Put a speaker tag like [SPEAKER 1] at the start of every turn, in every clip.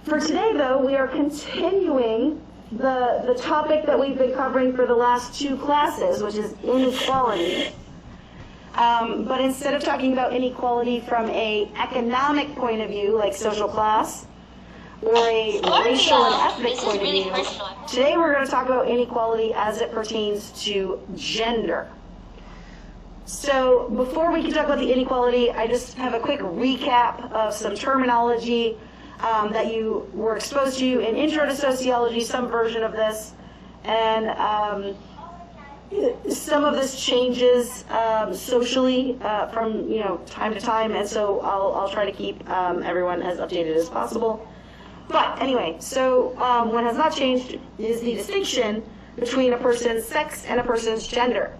[SPEAKER 1] For today, though, we are continuing the topic that we've been covering for the last 2 classes, which is inequality. But instead of talking about inequality from an economic point of view, like social class, or a racial and ethnic point of view, today we're going to talk about inequality as it pertains to gender. So before we can talk about the inequality, I just have a quick recap of some terminology that you were exposed to in Intro to Sociology, some version of this, and some of this changes socially from time to time, and so I'll try to keep everyone as updated as possible. But anyway, so what has not changed is the distinction between a person's sex and a person's gender.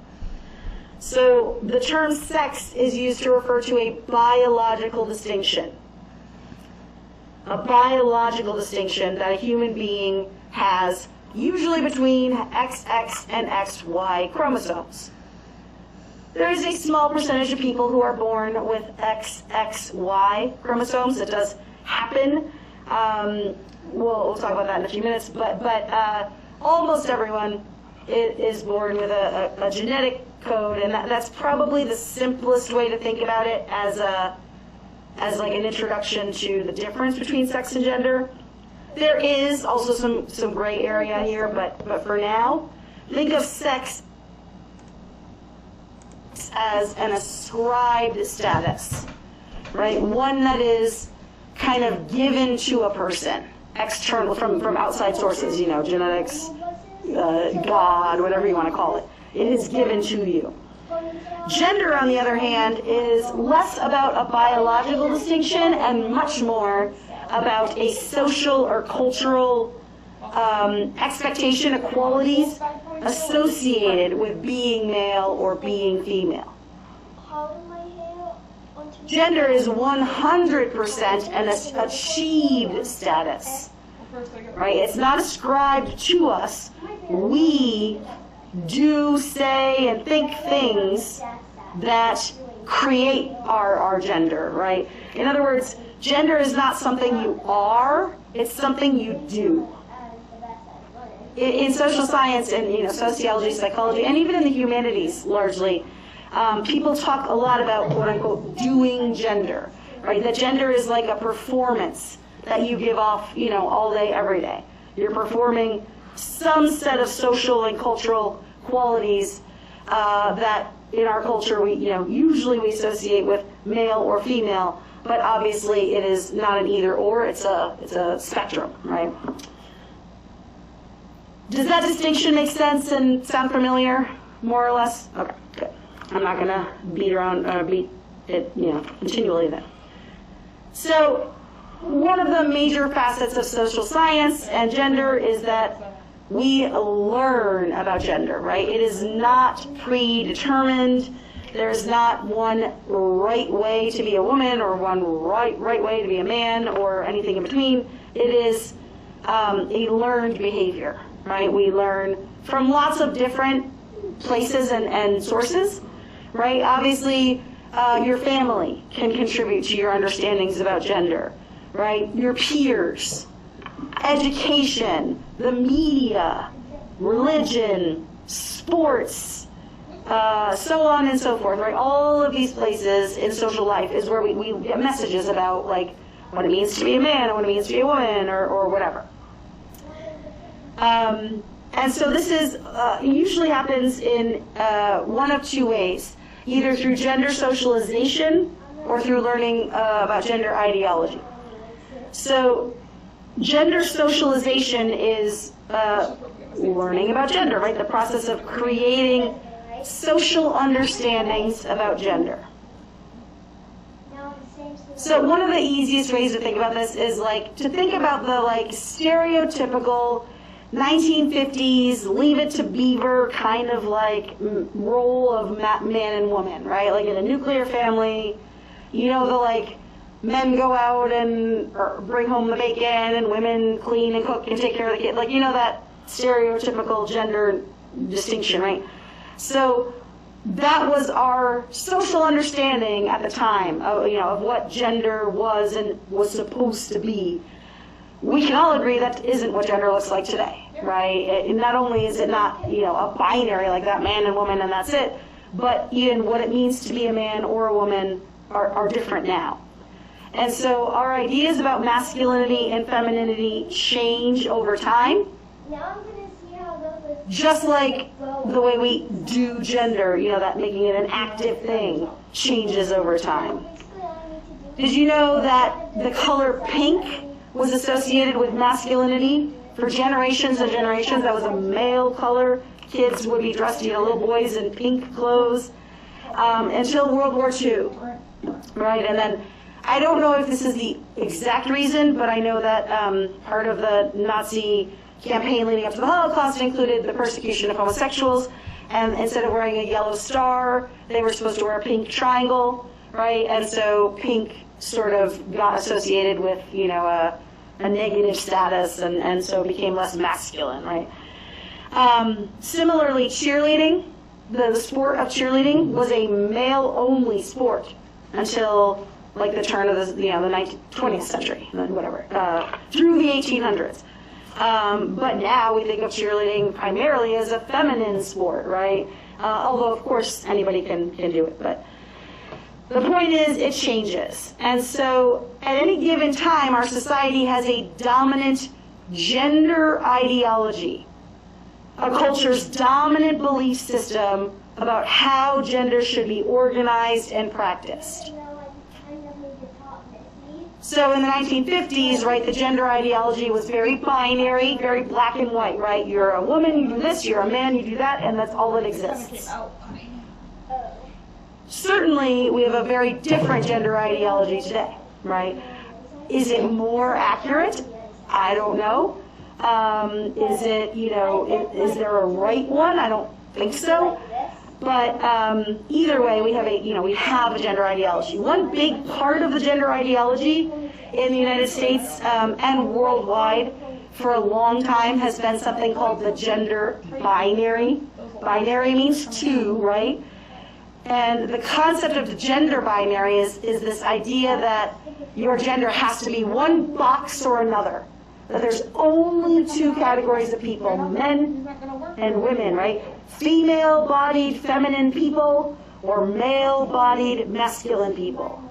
[SPEAKER 1] So the term sex is used to refer to a biological distinction. A biological distinction that a human being has usually between XX and XY chromosomes. There is a small percentage of people who are born with XXY chromosomes. It does happen. We'll talk about that in a few minutes, but almost everyone is born with a genetic code, and that's probably the simplest way to think about it as like an introduction to the difference between sex and gender. There is also some gray area here, but for now, think of sex as an ascribed status, right? One that is kind of given to a person, external, from outside sources, genetics, God, whatever you want to call it. It is given to you. Gender, on the other hand, is less about a biological distinction and much more about a social or cultural expectation of qualities associated with being male or being female. Gender is 100% an achieved status, right? It's not ascribed to us. We do, say, and think things that create our gender, right? In other words, gender is not something you are, it's something you do. In social science and sociology, psychology, and even in the humanities largely, people talk a lot about quote-unquote doing gender, right? That gender is like a performance that you give off, all day, every day. You're performing some set of social and cultural qualities that in our culture we, usually we associate with male or female, but obviously it is not an either or, it's a spectrum, right? Does that distinction make sense and sound familiar, more or less? Okay, good. I'm not going to beat it, continually then. So, one of the major facets of social science and gender is that we learn about gender, right? It is not predetermined. There's not one right way to be a woman or one right way to be a man or anything in between. It is a learned behavior, right? We learn from lots of different places and sources, right? Obviously, your family can contribute to your understandings about gender, right? Your peers, education, the media, religion, sports, so on and so forth, right? All of these places in social life is where we get messages about like what it means to be a man or what it means to be a woman or whatever. And so this is usually happens in one of 2 ways, either through gender socialization or through learning about gender ideology. So gender socialization is learning about gender, right? The process of creating social understandings about gender. So one of the easiest ways to think about this is to think about the stereotypical 1950s Leave It to Beaver kind of role of man and woman, right? Like in a nuclear family, the men go out and bring home the bacon and women clean and cook and take care of the kid. That stereotypical gender distinction, right? So that was our social understanding at the time of what gender was and was supposed to be. We can all agree that isn't what gender looks like today, right? Not only is it not, a binary like that, man and woman and that's it, but even what it means to be a man or a woman are different now. And so our ideas about masculinity and femininity change over time. Just like the way we do gender, that making it an active thing changes over time. Did you know that the color pink was associated with masculinity for generations and generations? That was a male color. Kids would be dressed, little boys in pink clothes, until World War II, right? And then I don't know if this is the exact reason, but I know that part of the Nazi campaign leading up to the Holocaust included the persecution of homosexuals, and instead of wearing a yellow star, they were supposed to wear a pink triangle, right? And so pink sort of got associated with, a negative status, and so became less masculine, right? Similarly, cheerleading, the sport of cheerleading was a male-only sport until like the turn of the 20th century, whatever, through the 1800s. But now we think of cheerleading primarily as a feminine sport, right? Although, of course, anybody can do it. But the point is, it changes. And so at any given time, our society has a dominant gender ideology, a culture's dominant belief system about how gender should be organized and practiced. So in the 1950s, right, the gender ideology was very binary, very black and white, right? You're a woman, you do this, you're a man, you do that, and that's all that exists. Certainly, we have a very different gender ideology today, right? Is it more accurate? I don't know. Is it, is there a right one? I don't think so. But either way, we have a gender ideology. One big part of the gender ideology in the United States and worldwide for a long time has been something called the gender binary. Binary means two, right? And the concept of the gender binary is this idea that your gender has to be one box or another. That there's only two categories of people, men and women, right? Female-bodied feminine people or male-bodied masculine people.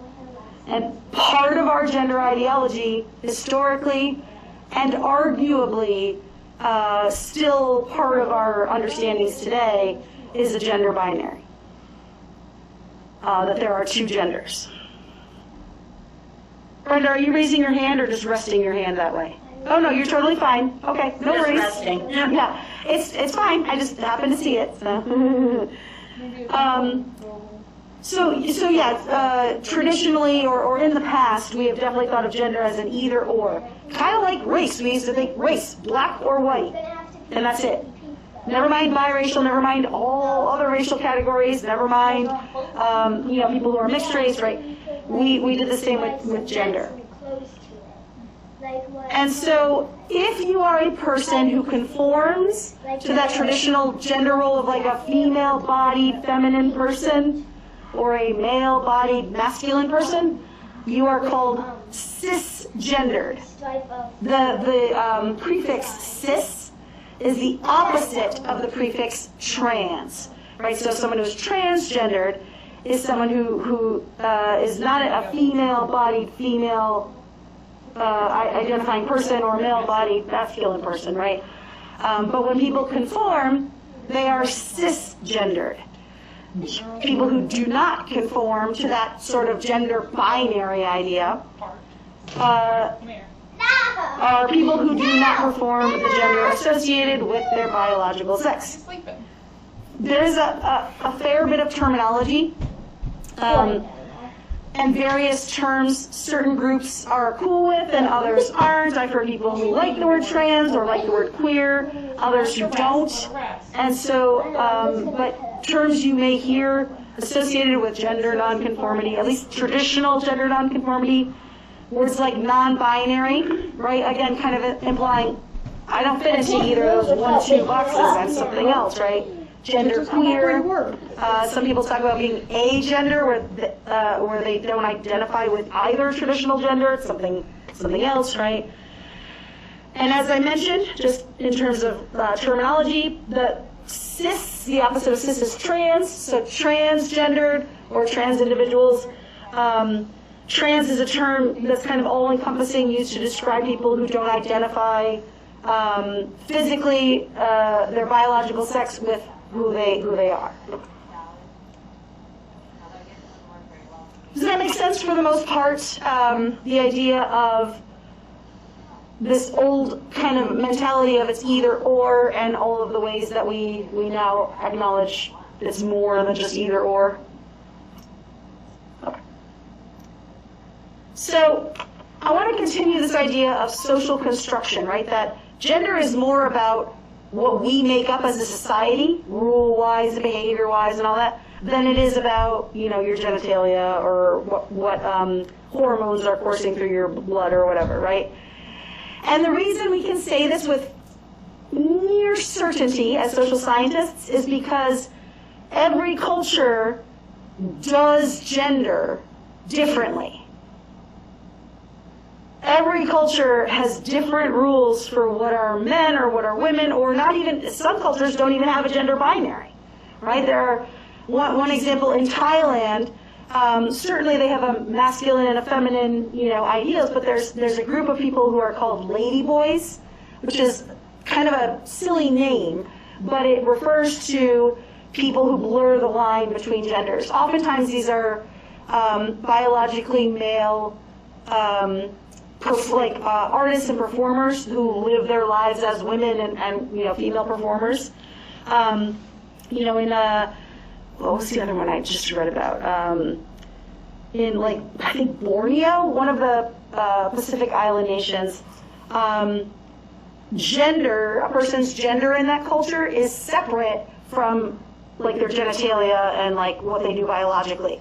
[SPEAKER 1] And part of our gender ideology, historically and arguably still part of our understandings today, is the gender binary. That there are two genders. Brenda, are you raising your hand or just resting your hand that way? Oh no, you're totally fine. Okay, no worries.
[SPEAKER 2] Resting.
[SPEAKER 1] Yeah, it's fine. I just happened to see it. So yeah, traditionally or in the past, we have definitely thought of gender as an either or. Kind of like race. We used to think race, black or white, and that's it. Never mind biracial, never mind all other racial categories, never mind people who are mixed race, right? We did the same with gender. And so if you are a person who conforms to that traditional gender role of like a female-bodied feminine person or a male-bodied masculine person, you are called cisgendered. The prefix cis is the opposite of the prefix trans, right? So someone who's transgendered is someone who is not a female-bodied female identifying person or male-bodied masculine person, right? But when people conform, they are cisgendered. People who do not conform to that sort of gender binary idea are people who do not perform the gender associated with their biological sex. There's a fair bit of terminology and various terms certain groups are cool with and others aren't. I've heard people who like the word trans or like the word queer, others who don't. And so, but terms you may hear associated with gender nonconformity, at least traditional gender nonconformity, words like non-binary, right? Again, kind of implying I don't fit into either of those 1-2 boxes, I'm something else, right? genderqueer. Some people talk about being agender, where they don't identify with either traditional gender. It's something else, right? And as I mentioned, just in terms of terminology, the opposite of cis is trans, so transgendered or trans individuals. Trans is a term that's kind of all-encompassing, used to describe people who don't identify physically their biological sex with who they are. Does that make sense for the most part? The idea of this old kind of mentality of it's either or, and all of the ways that we now acknowledge it's more than just either or. Okay. So I want to continue this idea of social construction, right? That gender is more about what we make up as a society, rule-wise, behavior-wise, and all that, than it is about, your genitalia or what hormones are coursing through your blood or whatever, right? And the reason we can say this with near certainty as social scientists is because every culture does gender differently. Every culture has different rules for what are men or what are women, or not even, some cultures don't even have a gender binary, right? There are, one example in Thailand, certainly they have a masculine and a feminine, ideals, but there's a group of people who are called ladyboys, which is kind of a silly name, but it refers to people who blur the line between genders. Oftentimes these are biologically male artists and performers who live their lives as women and female performers. What was the other one I just read about? In I think Borneo, one of the Pacific Island nations, a person's gender in that culture is separate from their genitalia and what they do biologically.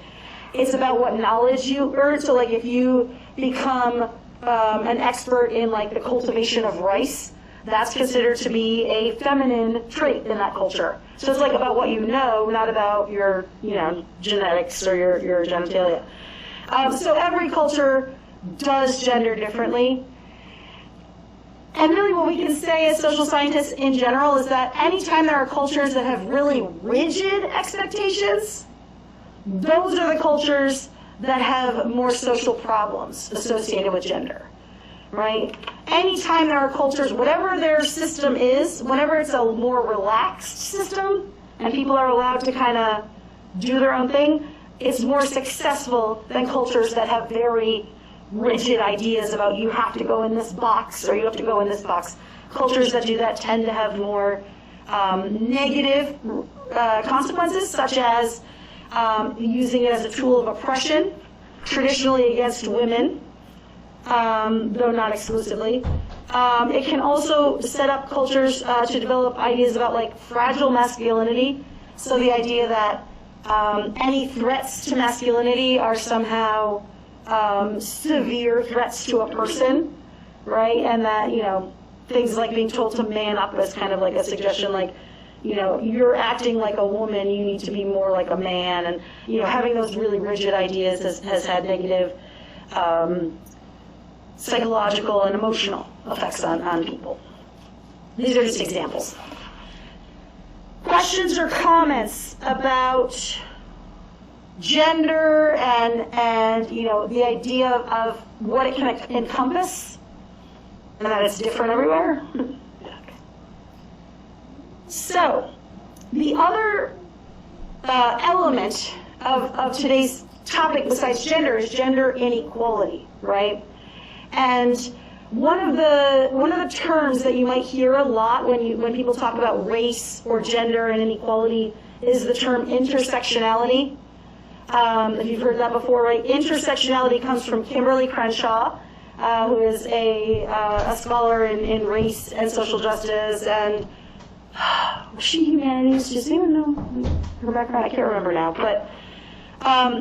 [SPEAKER 1] It's about what knowledge you earn. So if you become an expert in the cultivation of rice, that's considered to be a feminine trait in that culture. So it's about what you know, not about your genetics or your genitalia. So every culture does gender differently. And really what we can say as social scientists in general is that anytime there are cultures that have really rigid expectations, those are the cultures that have more social problems associated with gender, right? Anytime there are cultures, whatever their system is, whenever it's a more relaxed system and people are allowed to kind of do their own thing, it's more successful than cultures that have very rigid ideas about you have to go in this box or you have to go in this box. Cultures that do that tend to have more negative consequences, such as using it as a tool of oppression, traditionally against women, though not exclusively. It can also set up cultures to develop ideas about fragile masculinity. So the idea that any threats to masculinity are somehow severe threats to a person, right? And that, things like being told to man up is kind of a suggestion you're acting like a woman, you need to be more like a man. And, having those really rigid ideas has had negative psychological and emotional effects on people. These are just examples. Questions or comments about gender and the idea of what it can encompass and that it's different everywhere? So, the other element of today's topic besides gender is gender inequality, right? And one of the terms that you might hear a lot when people talk about race or gender and inequality is the term intersectionality. If you've heard that before, right? Intersectionality comes from Kimberly Crenshaw, who is a scholar in race and social justice, and was she humanities? Does anyone know her background? I can't remember now. But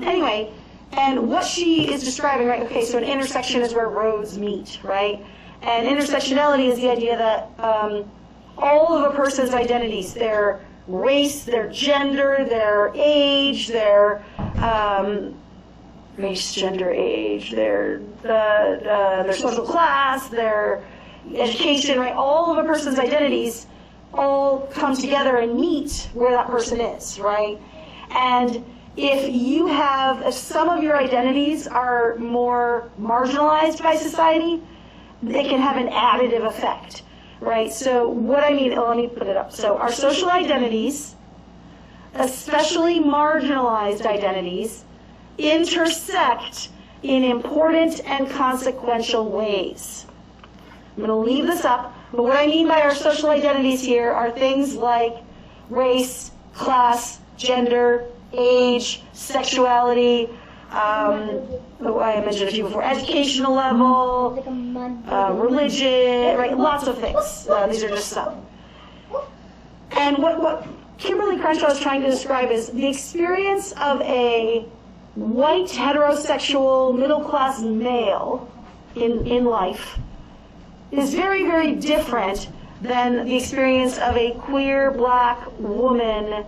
[SPEAKER 1] anyway, and what she is describing, right? Okay, so an intersection is where roads meet, right? And intersectionality is the idea that all of a person's identities, their race, their gender, their age, their race, gender, age, their social class, their education, right? All of a person's identities all come together and meet where that person is, right? And if some of your identities are more marginalized by society, they can have an additive effect, right? So what I mean, let me put it up. So our social identities, especially marginalized identities, intersect in important and consequential ways. I'm going to leave this up, but what I mean by our social identities here are things like race, class, gender, age, sexuality, I mentioned a few before, educational level, religion, right? Lots of things. These are just some. And what Kimberly Crenshaw is trying to describe is the experience of a white, heterosexual, middle-class male in life is very, very different than the experience of a queer black woman,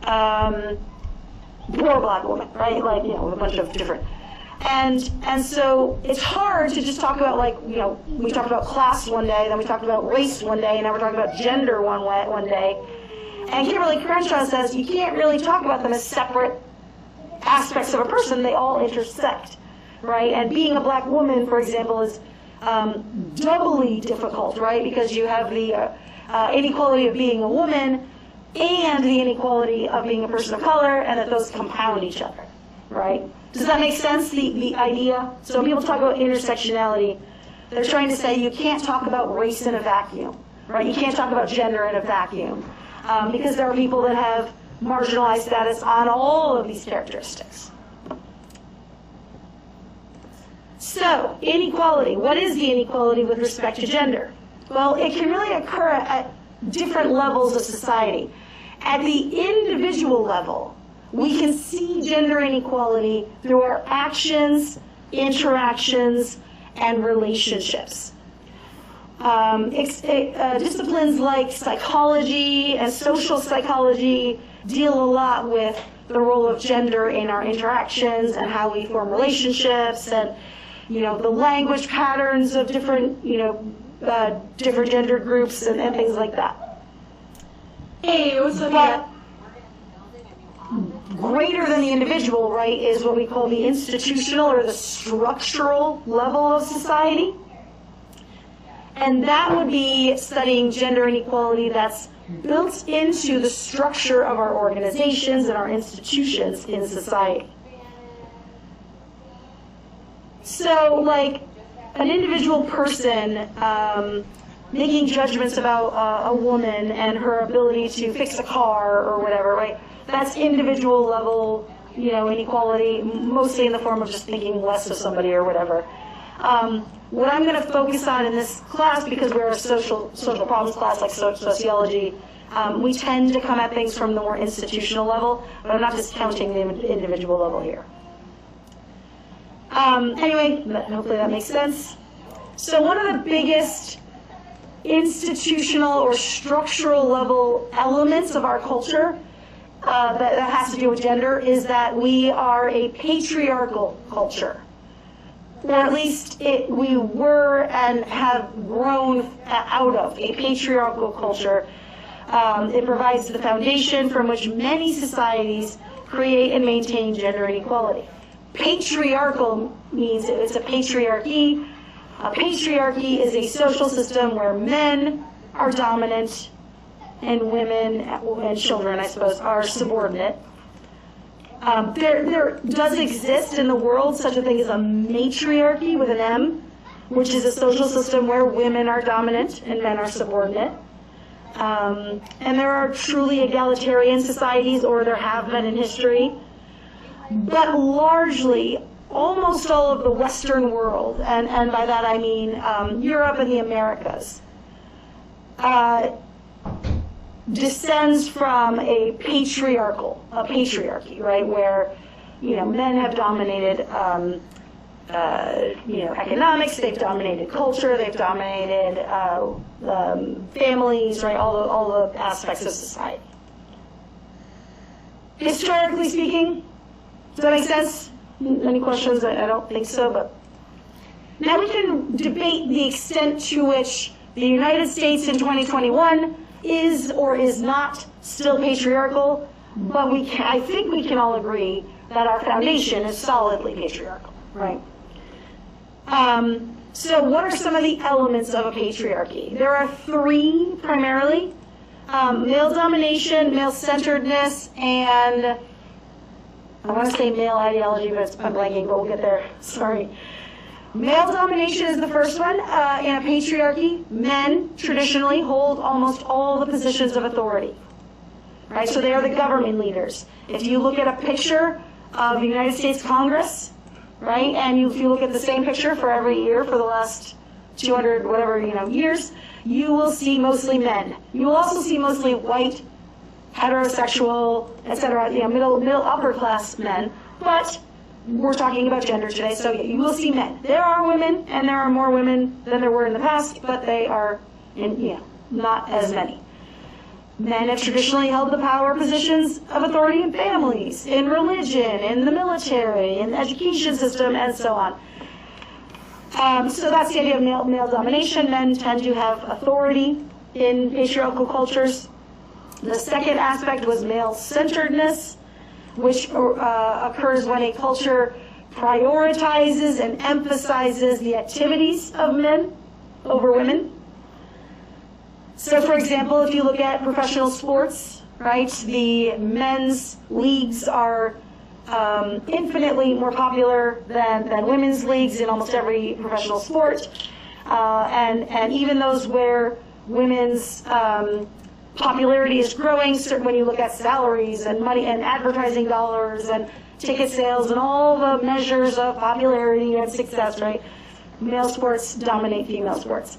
[SPEAKER 1] poor black woman, right? Like, a bunch of different. And so it's hard to just talk about, we talked about class one day, then we talked about race one day, and now we're talking about gender one day. And Kimberly Crenshaw says you can't really talk about them as separate aspects of a person. They all intersect, right? And being a black woman, for example, is doubly difficult, right? Because you have the inequality of being a woman and the inequality of being a person of color, and that those compound each other, right? Does that make sense, the idea? So when people talk about intersectionality, they're trying to say you can't talk about race in a vacuum, right? You can't talk about gender in a vacuum, because there are people that have marginalized status on all of these characteristics. So, inequality. What is the inequality with respect to gender? Well, it can really occur at different levels of society. At the individual level, we can see gender inequality through our actions, interactions, and relationships. Disciplines like psychology and social psychology deal a lot with the role of gender in our interactions and how we form relationships, and the language patterns of different different gender groups and things like that.
[SPEAKER 2] Hey, what's up?
[SPEAKER 1] But greater than the individual, right, is what we call the institutional or the structural level of society. And that would be studying gender inequality that's built into the structure of our organizations and our institutions in society. So, like, an individual person making judgments about a woman and her ability to fix a car or whatever, right? That's individual level, inequality, mostly in the form of just thinking less of somebody or whatever. What I'm going to focus on in this class, because we're a social problems class like sociology, we tend to come at things from the more institutional level, but I'm not discounting the individual level here. Anyway, hopefully that makes sense. So one of the biggest institutional or structural level elements of our culture that has to do with gender is that we are a patriarchal culture. Or at least we were and have grown out of a patriarchal culture. It provides the foundation from which many societies create and maintain gender inequality. Patriarchal means it's a patriarchy. A patriarchy is a social system where men are dominant and women and children, I suppose, are subordinate. There does exist in the world such a thing as a matriarchy with an M, which is a social system where women are dominant and men are subordinate. And there are truly egalitarian societies, or there have been in history. But largely, almost all of the Western world, and by that I mean Europe and the Americas, descends from a patriarchy, right, where men have dominated economics, they've dominated culture, they've dominated families, right, all the aspects of society. historically speaking. Does that make sense? Any questions? I don't think so, but now we can debate the extent to which the United States in 2021 is or is not still patriarchal, but I think we can all agree that our foundation is solidly patriarchal, right? So what are some of the elements of a patriarchy? There are three primarily: male domination, male-centeredness, and I want to say male ideology, but I'm blanking, but we'll get there. Sorry. Male domination is the first one. In a patriarchy, men traditionally hold almost all the positions of authority, right? So they are the government leaders. If you look at a picture of the United States Congress, right, and if you look at the same picture for every year for the last 200 whatever years, you will see mostly men. You will also see mostly white, heterosexual, etc., middle upper class men, but we're talking about gender today, so you will see men. There are women, and there are more women than there were in the past, but they are not as many. Men have traditionally held the power positions of authority in families, in religion, in the military, in the education system, and so on. So that's the idea of male domination. Men tend to have authority in patriarchal cultures. The second aspect was male-centeredness, which occurs when a culture prioritizes and emphasizes the activities of men over women. So, for example, if you look at professional sports, right, the men's leagues are infinitely more popular than women's leagues in almost every professional sport, and even those where women's popularity is growing, when you look at salaries and money and advertising dollars and ticket sales and all the measures of popularity and success, right? Male sports dominate female sports.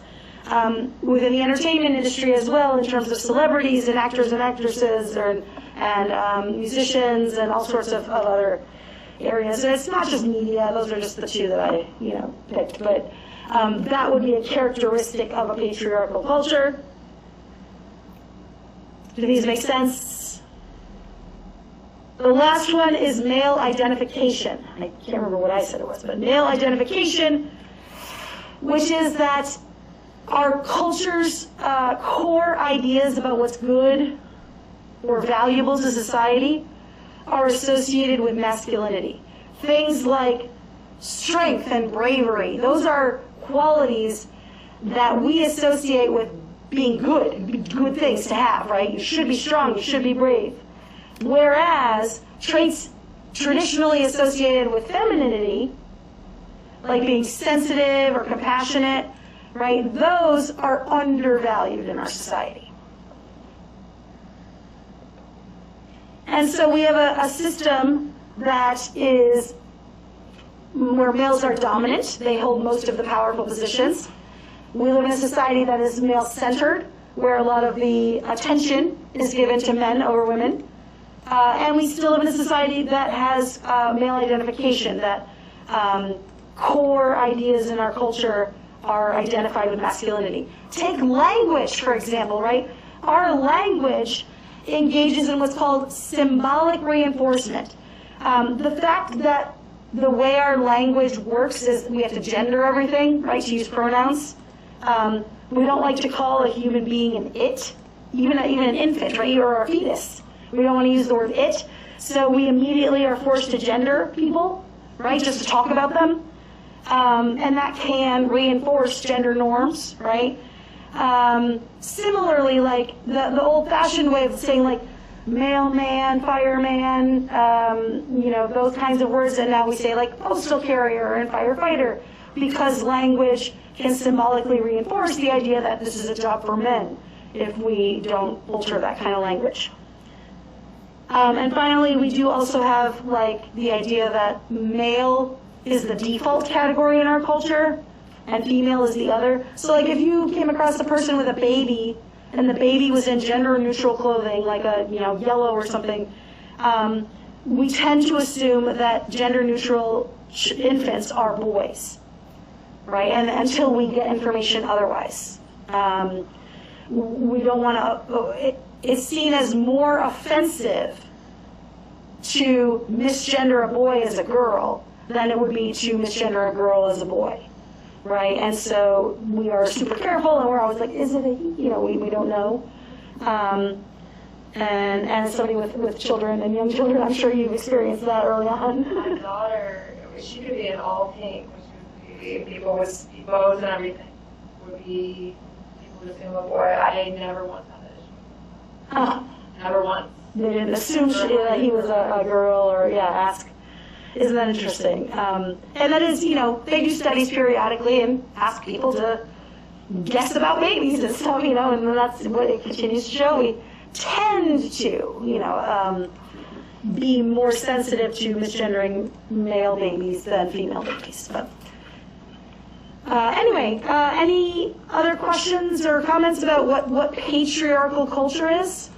[SPEAKER 1] Within the entertainment industry as well, in terms of celebrities and actors and actresses and musicians and all sorts of other areas. And it's not just media; those are just the two that I picked. But that would be a characteristic of a patriarchal culture. Do these make sense? The last one is male identification. I can't remember what I said it was, but male identification, which is that our culture's core ideas about what's good or valuable to society are associated with masculinity. Things like strength and bravery, those are qualities that we associate with being good things to have, right? You should be strong, you should be brave. Whereas traits traditionally associated with femininity, like being sensitive or compassionate, right? Those are undervalued in our society. And so we have a system that is where males are dominant. They hold most of the powerful positions. We live in a society that is male-centered, where a lot of the attention is given to men over women. And we still live in a society that has male identification, that core ideas in our culture are identified with masculinity. Take language, for example, right? Our language engages in what's called symbolic reinforcement. The fact that the way our language works is we have to gender everything, right, to use pronouns. We don't like to call a human being an it, even an infant, right, or a fetus. We don't want to use the word it, so we immediately are forced to gender people, right, just to talk about them. And that can reinforce gender norms, right? Similarly, like the old-fashioned way of saying, like, mailman, fireman, those kinds of words, and now we say, like, postal carrier and firefighter, because language can symbolically reinforce the idea that this is a job for men if we don't alter that kind of language. And finally, we do also have, like, the idea that male is the default category in our culture, and female is the other. So, like, if you came across a person with a baby, and the baby was in gender-neutral clothing, like a, yellow or something, we tend to assume that gender-neutral infants are boys, right? And until we get information otherwise. We don't want to, it's seen as more offensive to misgender a boy as a girl than it would be to misgender a girl as a boy, right? And so we are super careful, and we're always like, is it a he? We don't know. And as somebody with children and young children, I'm sure you've experienced that early on.
[SPEAKER 2] My daughter, she could be in all pink, which would be people with bows and everything. Would be people with a boy. I never once had that issue.
[SPEAKER 1] Huh.
[SPEAKER 2] Never once.
[SPEAKER 1] They didn't assume that he was a girl, or ask. Isn't that interesting? And that is, they do studies periodically and ask people to guess about babies and stuff, and that's what it continues to show. We tend to, be more sensitive to misgendering male babies than female babies. But anyway, any other questions or comments about what patriarchal culture is?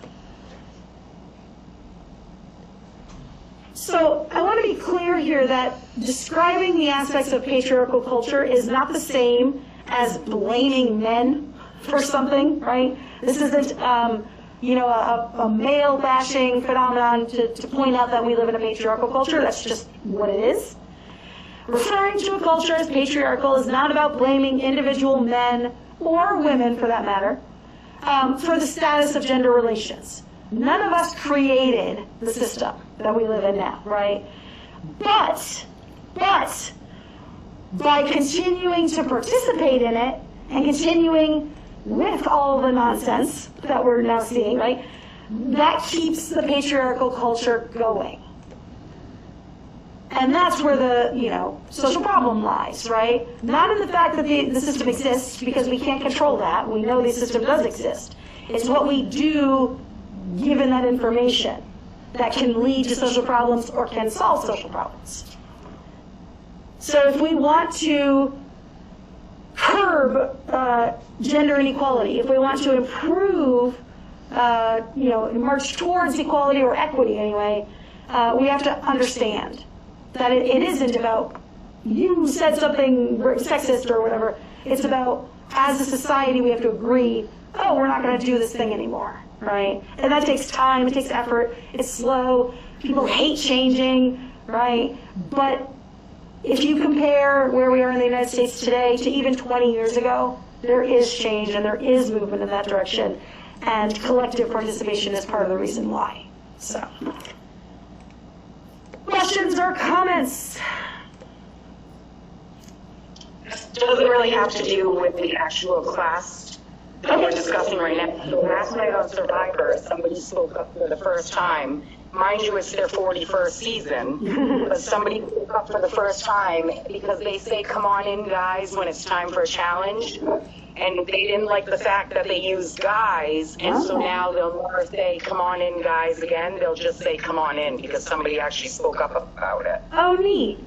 [SPEAKER 1] So I want to be clear here that describing the aspects of patriarchal culture is not the same as blaming men for something, right? This isn't, a male bashing phenomenon to point out that we live in a patriarchal culture. That's just what it is. Referring to a culture as patriarchal is not about blaming individual men or women, for that matter, for the status of gender relations. None of us created the system that we live in now, right? But by continuing to participate in it and continuing with all the nonsense that we're now seeing, right, that keeps the patriarchal culture going. And that's where the, social problem lies, right? Not in the fact that the system exists, because we can't control that. We know the system does exist. It's what we do given that information that can lead to social problems or can solve social problems. So if we want to curb gender inequality, if we want to improve, march towards equality or equity anyway, we have to understand that it isn't about you said something sexist or whatever. It's about, as a society, we have to agree, we're not going to do this thing anymore, right? And that takes time, it takes effort, it's slow, people hate changing, right? But if you compare where we are in the United States today to even 20 years ago, there is change and there is movement in that direction, and collective participation is part of the reason why. So, questions or comments?
[SPEAKER 3] This doesn't really have to do with the actual class that we're discussing right now. So last night on Survivor, somebody spoke up for the first time. Mind you, it's their 41st season, but somebody spoke up for the first time because they say, come on in, guys, when it's time for a challenge. And they didn't like the fact that they used guys, and so now they'll never say, come on in, guys, again. They'll just say, come on in, because somebody actually spoke up about it.
[SPEAKER 1] Oh, neat.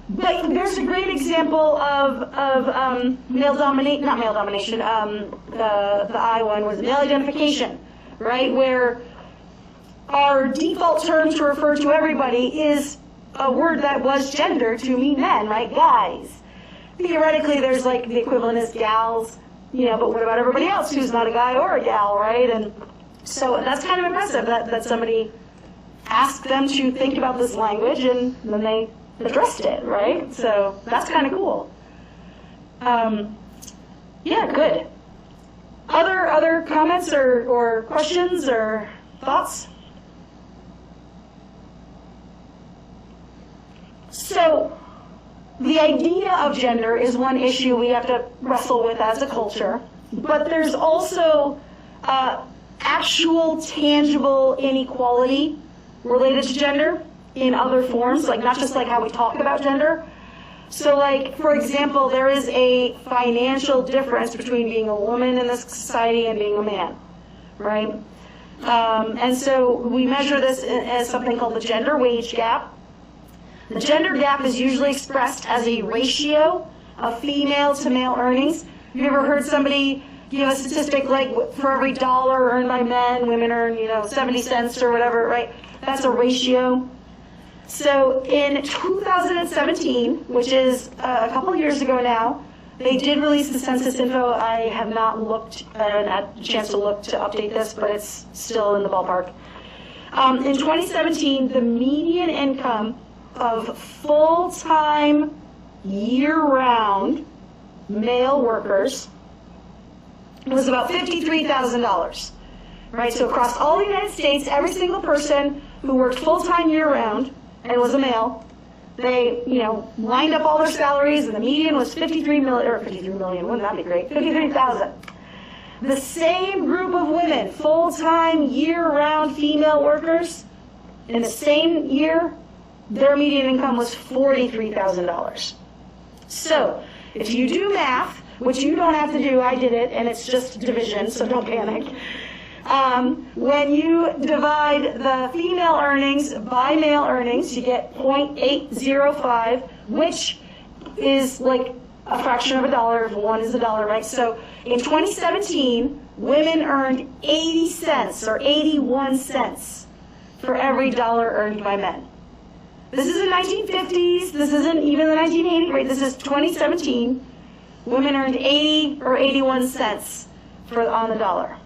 [SPEAKER 1] But there's a great example of not male domination, the I one was male identification, right? Where our default term to refer to everybody is a word that was gendered to mean men, right? Guys. Theoretically, there's like the equivalent is gals, but what about everybody else who's not a guy or a gal, right? And so that's kind of impressive that somebody asked them to think about this language and then they addressed it, right? So that's kind of cool. Yeah, good. Other comments or questions or thoughts? So the idea of gender is one issue we have to wrestle with as a culture, but there's also actual tangible inequality related to gender in other forms, like not just like how we talk about gender. So like, for example, there is a financial difference between being a woman in this society and being a man, right? And so we measure this as something called the gender wage gap. The gender gap is usually expressed as a ratio of female to male earnings. Have you ever heard somebody give a statistic like for every dollar earned by men, women earn, 70 cents or whatever, right? That's a ratio. So in 2017, which is a couple years ago now, they did release the census info. I have not looked, I haven't had a chance to look to update this, but it's still in the ballpark. In 2017, the median income of full-time, year-round male workers was about $53,000. Right, so across all the United States, every single person who worked full-time year-round and was a male, they, lined up all their salaries, and the median was 53 million, wouldn't that be great? 53,000. The same group of women, full-time, year-round female workers, in the same year, their median income was $43,000. So, if you do math, which you don't have to do, I did it, and it's just division, so don't panic. When you divide the female earnings by male earnings, you get 0.805, which is like a fraction of a dollar if one is a dollar, right? So in 2017, women earned 80 cents or 81 cents for every dollar earned by men. This is the 1950s. This isn't even the 1980s, right? This is 2017. Women earned 80 or 81 cents on the dollar.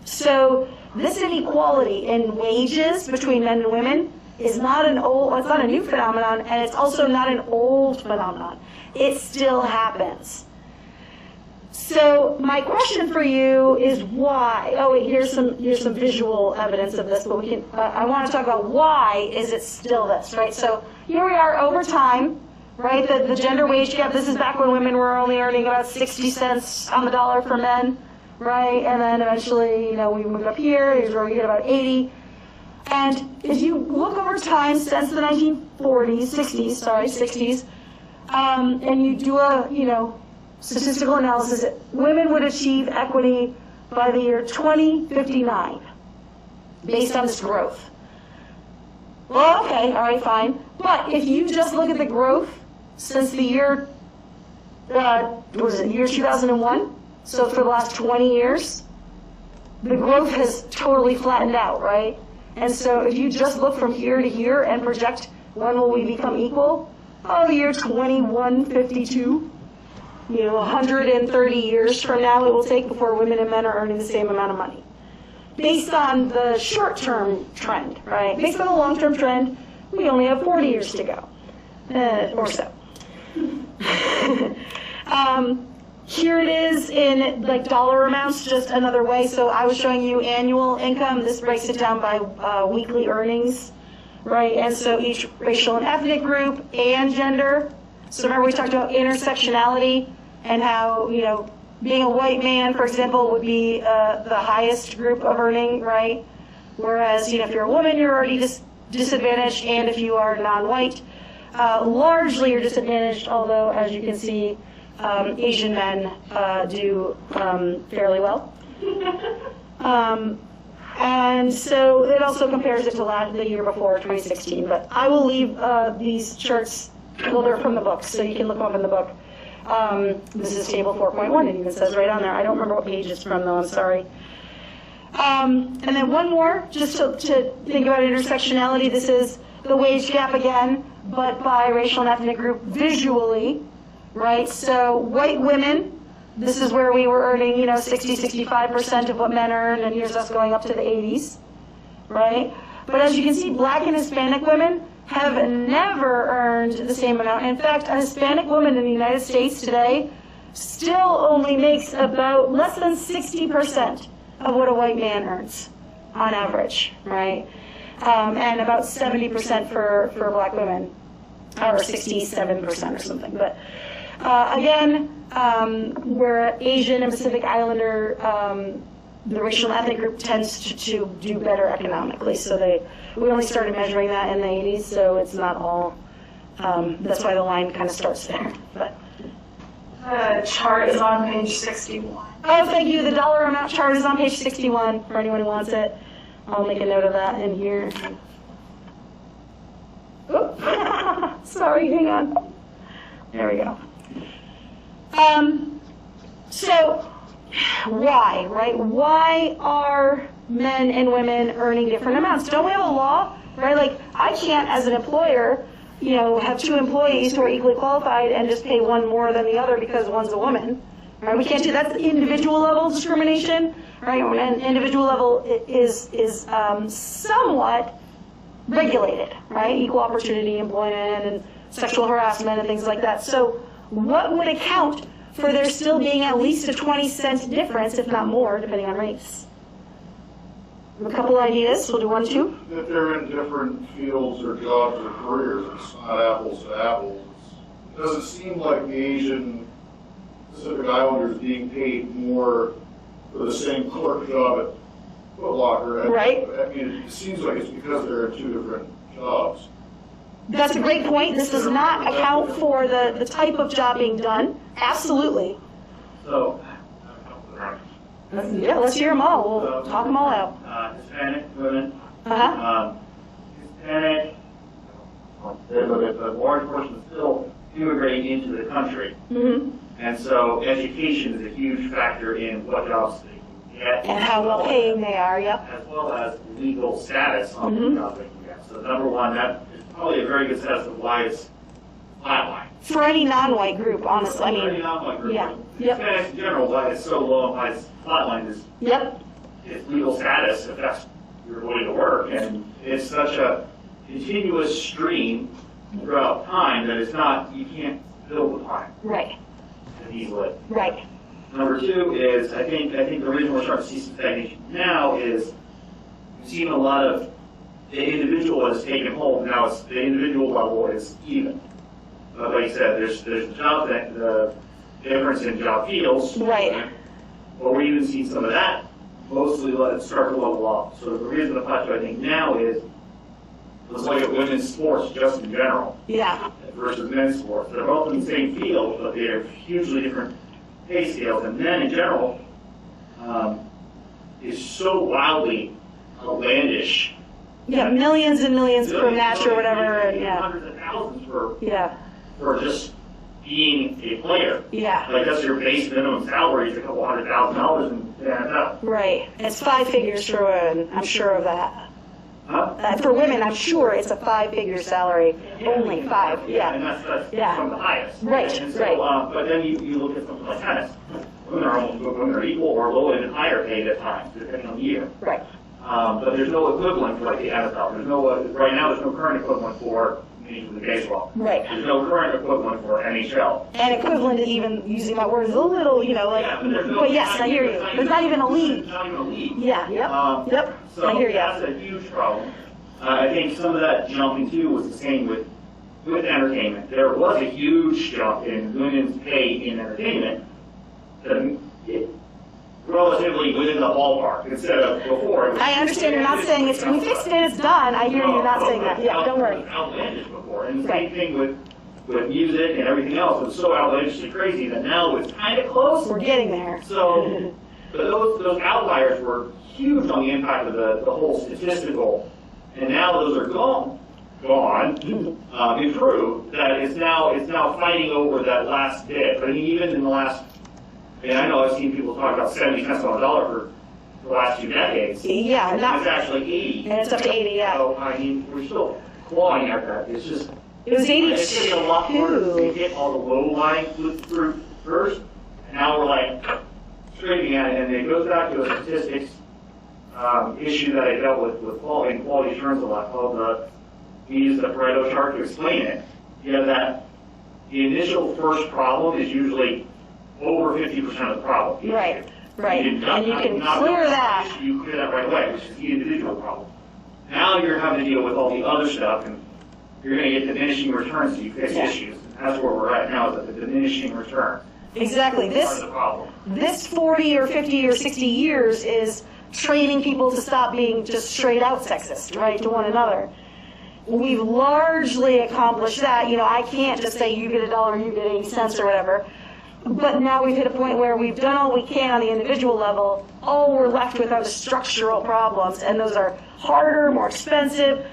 [SPEAKER 1] So this inequality in wages between men and women is not it's not a new phenomenon, and it's also not an old phenomenon. It still happens. So my question for you is why? Oh, wait, here's some visual evidence of this, but I want to talk about why is it still this, right? So here we are over time, right? The gender wage gap. This is back when women were only earning about 60 cents on the dollar for men. Right, and then eventually, we moved up here. Here's where we get about 80. And if you look over time since the 60s, and you do a, statistical analysis, women would achieve equity by the year 2059, based on this growth. Well, okay, all right, fine. But if you just look at the growth since the year, year 2001. So for the last 20 years, the growth has totally flattened out, right? And so if you just look from here to here and project when will we become equal, the year 2152, 130 years from now it will take before women and men are earning the same amount of money. Based on the short-term trend, right? Based on the long-term trend, we only have 40 years to go, or so. Here it is in dollar amounts, just another way. So I was showing you annual income. This breaks it down by weekly earnings, right? And so each racial and ethnic group and gender. So remember we talked about intersectionality and how, being a white man, for example, would be the highest group of earning, right? Whereas, if you're a woman, you're already disadvantaged, and if you are non-white, largely you're disadvantaged, although, as you can see, Asian men do fairly well. And so it also compares it to the year before, 2016. But I will leave these charts, they're from the book, so you can look them up in the book. This is table 4.1, it even says right on there. I don't remember what page it's from, though, I'm sorry. And then one more, just to think about intersectionality. This is the wage gap again, but by racial and ethnic group visually. Right, so white women, this is where we were earning, 60-65% of what men earn, and here's us going up to the 80s, right? But as you can see, black and Hispanic women have never earned the same amount. In fact, a Hispanic woman in the United States today still only makes about less than 60% of what a white man earns on average, right? And about 70% for black women, or 67% or something, but. Again, we're Asian and Pacific Islander, the racial and ethnic group tends to do better economically. So we only started measuring that in the 80s, so it's not all, that's why the line kind of starts there. But
[SPEAKER 2] the chart is on page 61.
[SPEAKER 1] Oh, thank you. The dollar amount chart is on page 61 for anyone who wants it. I'll make a note of that in here. Oop. Sorry, hang on. There we go. So why, right? Why are men and women earning different amounts? Don't we have a law, right? Like, I can't, as an employer, have two employees who are equally qualified and just pay one more than the other because one's a woman, right? We can't do, that's individual level discrimination, right? And individual level is somewhat regulated, right? Equal opportunity employment and sexual harassment and things like that. So what would account for there still being at least a 20-cent difference, if not more, depending on race? A couple ideas. We'll do 1, 2.
[SPEAKER 4] If they're in different fields or jobs or careers, it's not apples to apples. It doesn't seem like the Asian Pacific Islanders being paid more for the same clerk job at Foot Locker.
[SPEAKER 1] Right.
[SPEAKER 4] I mean, it seems like it's because they're in 2 different jobs.
[SPEAKER 1] That's a great point. This does not account for the type of job being done. Absolutely.
[SPEAKER 5] So,
[SPEAKER 1] Yeah, let's hear them all. We'll talk them all out.
[SPEAKER 5] Hispanic women,
[SPEAKER 1] Uh-huh.
[SPEAKER 5] Hispanic, a large portion still immigrating into the country.
[SPEAKER 1] Mm-hmm.
[SPEAKER 5] And so education is a huge factor in what jobs they can get.
[SPEAKER 1] And how well paying they are, yep.
[SPEAKER 5] As well as legal status on
[SPEAKER 1] Mhm.
[SPEAKER 5] the jobs they can get. So number one, that is probably a very good sense of why it's flatline.
[SPEAKER 1] For any non-white group, honestly, I
[SPEAKER 5] For any
[SPEAKER 1] mean,
[SPEAKER 5] non-white group.
[SPEAKER 1] yeah, yep.
[SPEAKER 5] Hispanics in general, why it's so low and why it's flatline is
[SPEAKER 1] Yep,
[SPEAKER 5] its legal status affects your ability to work, and it's such a continuous stream throughout time that it's not, you can't build upon
[SPEAKER 1] right,
[SPEAKER 5] it easily.
[SPEAKER 1] right.
[SPEAKER 5] Number two is, I think the reason we're starting to see some stagnation now is we've seen a lot of the individual has taken hold. Now it's the individual level is even. Like you said, there's the difference in job fields.
[SPEAKER 1] Right.
[SPEAKER 5] But we're even seeing some of that mostly let it start to level off. So the reason the plateau I think now is, let's look at women's sports just in general
[SPEAKER 1] Yeah,
[SPEAKER 5] versus men's sports. They're both in the same field, but they're hugely different pay scales. And men in general is so wildly outlandish.
[SPEAKER 1] yeah, millions and millions per match or whatever, and yeah,
[SPEAKER 5] Hundreds of thousands
[SPEAKER 1] yeah,
[SPEAKER 5] for just being a player.
[SPEAKER 1] yeah,
[SPEAKER 5] Like that's your base minimum salary is a couple $100,000 in the NFL.
[SPEAKER 1] right. It's 5 figures for women, I'm sure of that.
[SPEAKER 5] Huh?
[SPEAKER 1] For women, I'm sure it's a 5-figure salary, only 5,
[SPEAKER 5] And
[SPEAKER 1] yeah.
[SPEAKER 5] that's
[SPEAKER 1] Yeah.
[SPEAKER 5] from the highest.
[SPEAKER 1] Right,
[SPEAKER 5] And so,
[SPEAKER 1] right.
[SPEAKER 5] But then you look at something like tennis. Women are equal or low and higher paid at times, depending on the year.
[SPEAKER 1] Right,
[SPEAKER 5] But there's no equivalent for like the NFL. There's no right now. There's no current equivalent for Major League Baseball.
[SPEAKER 1] right.
[SPEAKER 5] There's no current equivalent for NHL.
[SPEAKER 1] And equivalent to even using that word is a little, like,
[SPEAKER 5] Yeah, there's no-
[SPEAKER 1] but yes, I hear you. There's not even a league.
[SPEAKER 5] There's not even a league.
[SPEAKER 1] Yeah, yep, yep,
[SPEAKER 5] So
[SPEAKER 1] I hear
[SPEAKER 5] that's
[SPEAKER 1] you.
[SPEAKER 5] a huge problem. I think some of that jumping too was the same with entertainment. There was a huge jump in women's pay in entertainment, relatively within the ballpark instead of before. It was-
[SPEAKER 1] I understand you're not saying it's, we fixed it, it's done. I hear you not saying that. Yeah, don't worry.
[SPEAKER 5] Outlandish before, and the
[SPEAKER 1] Right.
[SPEAKER 5] same thing with music and everything else. It was so outlandishly crazy that now it's kind of close.
[SPEAKER 1] We're getting there.
[SPEAKER 5] So, but those outliers were huge on the impact of the whole statistical, and now those are gone, improved. That it's now fighting over that last bit. But I mean, even in the last, and I know I've seen people talk about 70 cents on the dollar for the last 2 decades.
[SPEAKER 1] Yeah,
[SPEAKER 5] It's
[SPEAKER 1] not,
[SPEAKER 5] actually 80.
[SPEAKER 1] and it's up to 80, yeah.
[SPEAKER 5] So I mean, we're still clawing at that. It's just.
[SPEAKER 1] It was
[SPEAKER 5] It's getting a lot harder to
[SPEAKER 1] 82.
[SPEAKER 5] get all the low-lying fruit first, and now we're like scraping at it, and it goes back to a statistics issue that I dealt with quality assurance a lot, called we use the Pareto chart to explain it. You know that the initial first problem is usually over 50% of the problem.
[SPEAKER 1] Right, right.
[SPEAKER 5] You
[SPEAKER 1] And you can
[SPEAKER 5] not
[SPEAKER 1] clear
[SPEAKER 5] the
[SPEAKER 1] that.
[SPEAKER 5] issue, you clear that right away, which is the individual problem. Now you're having to deal with all the other stuff, and you're going to get diminishing returns if you fix
[SPEAKER 1] Yeah.
[SPEAKER 5] issues. And that's where we're at now, is at the diminishing return.
[SPEAKER 1] Exactly.
[SPEAKER 5] Part of the problem.
[SPEAKER 1] This 40 or 50 or 60 years is training people to stop being just straight out sexist, right, to one another. We've largely accomplished that. I can't just say you get $1, you get 80 cents or whatever. But now we've hit a point where we've done all we can on the individual level. All we're left with are the structural problems, and those are harder, more expensive,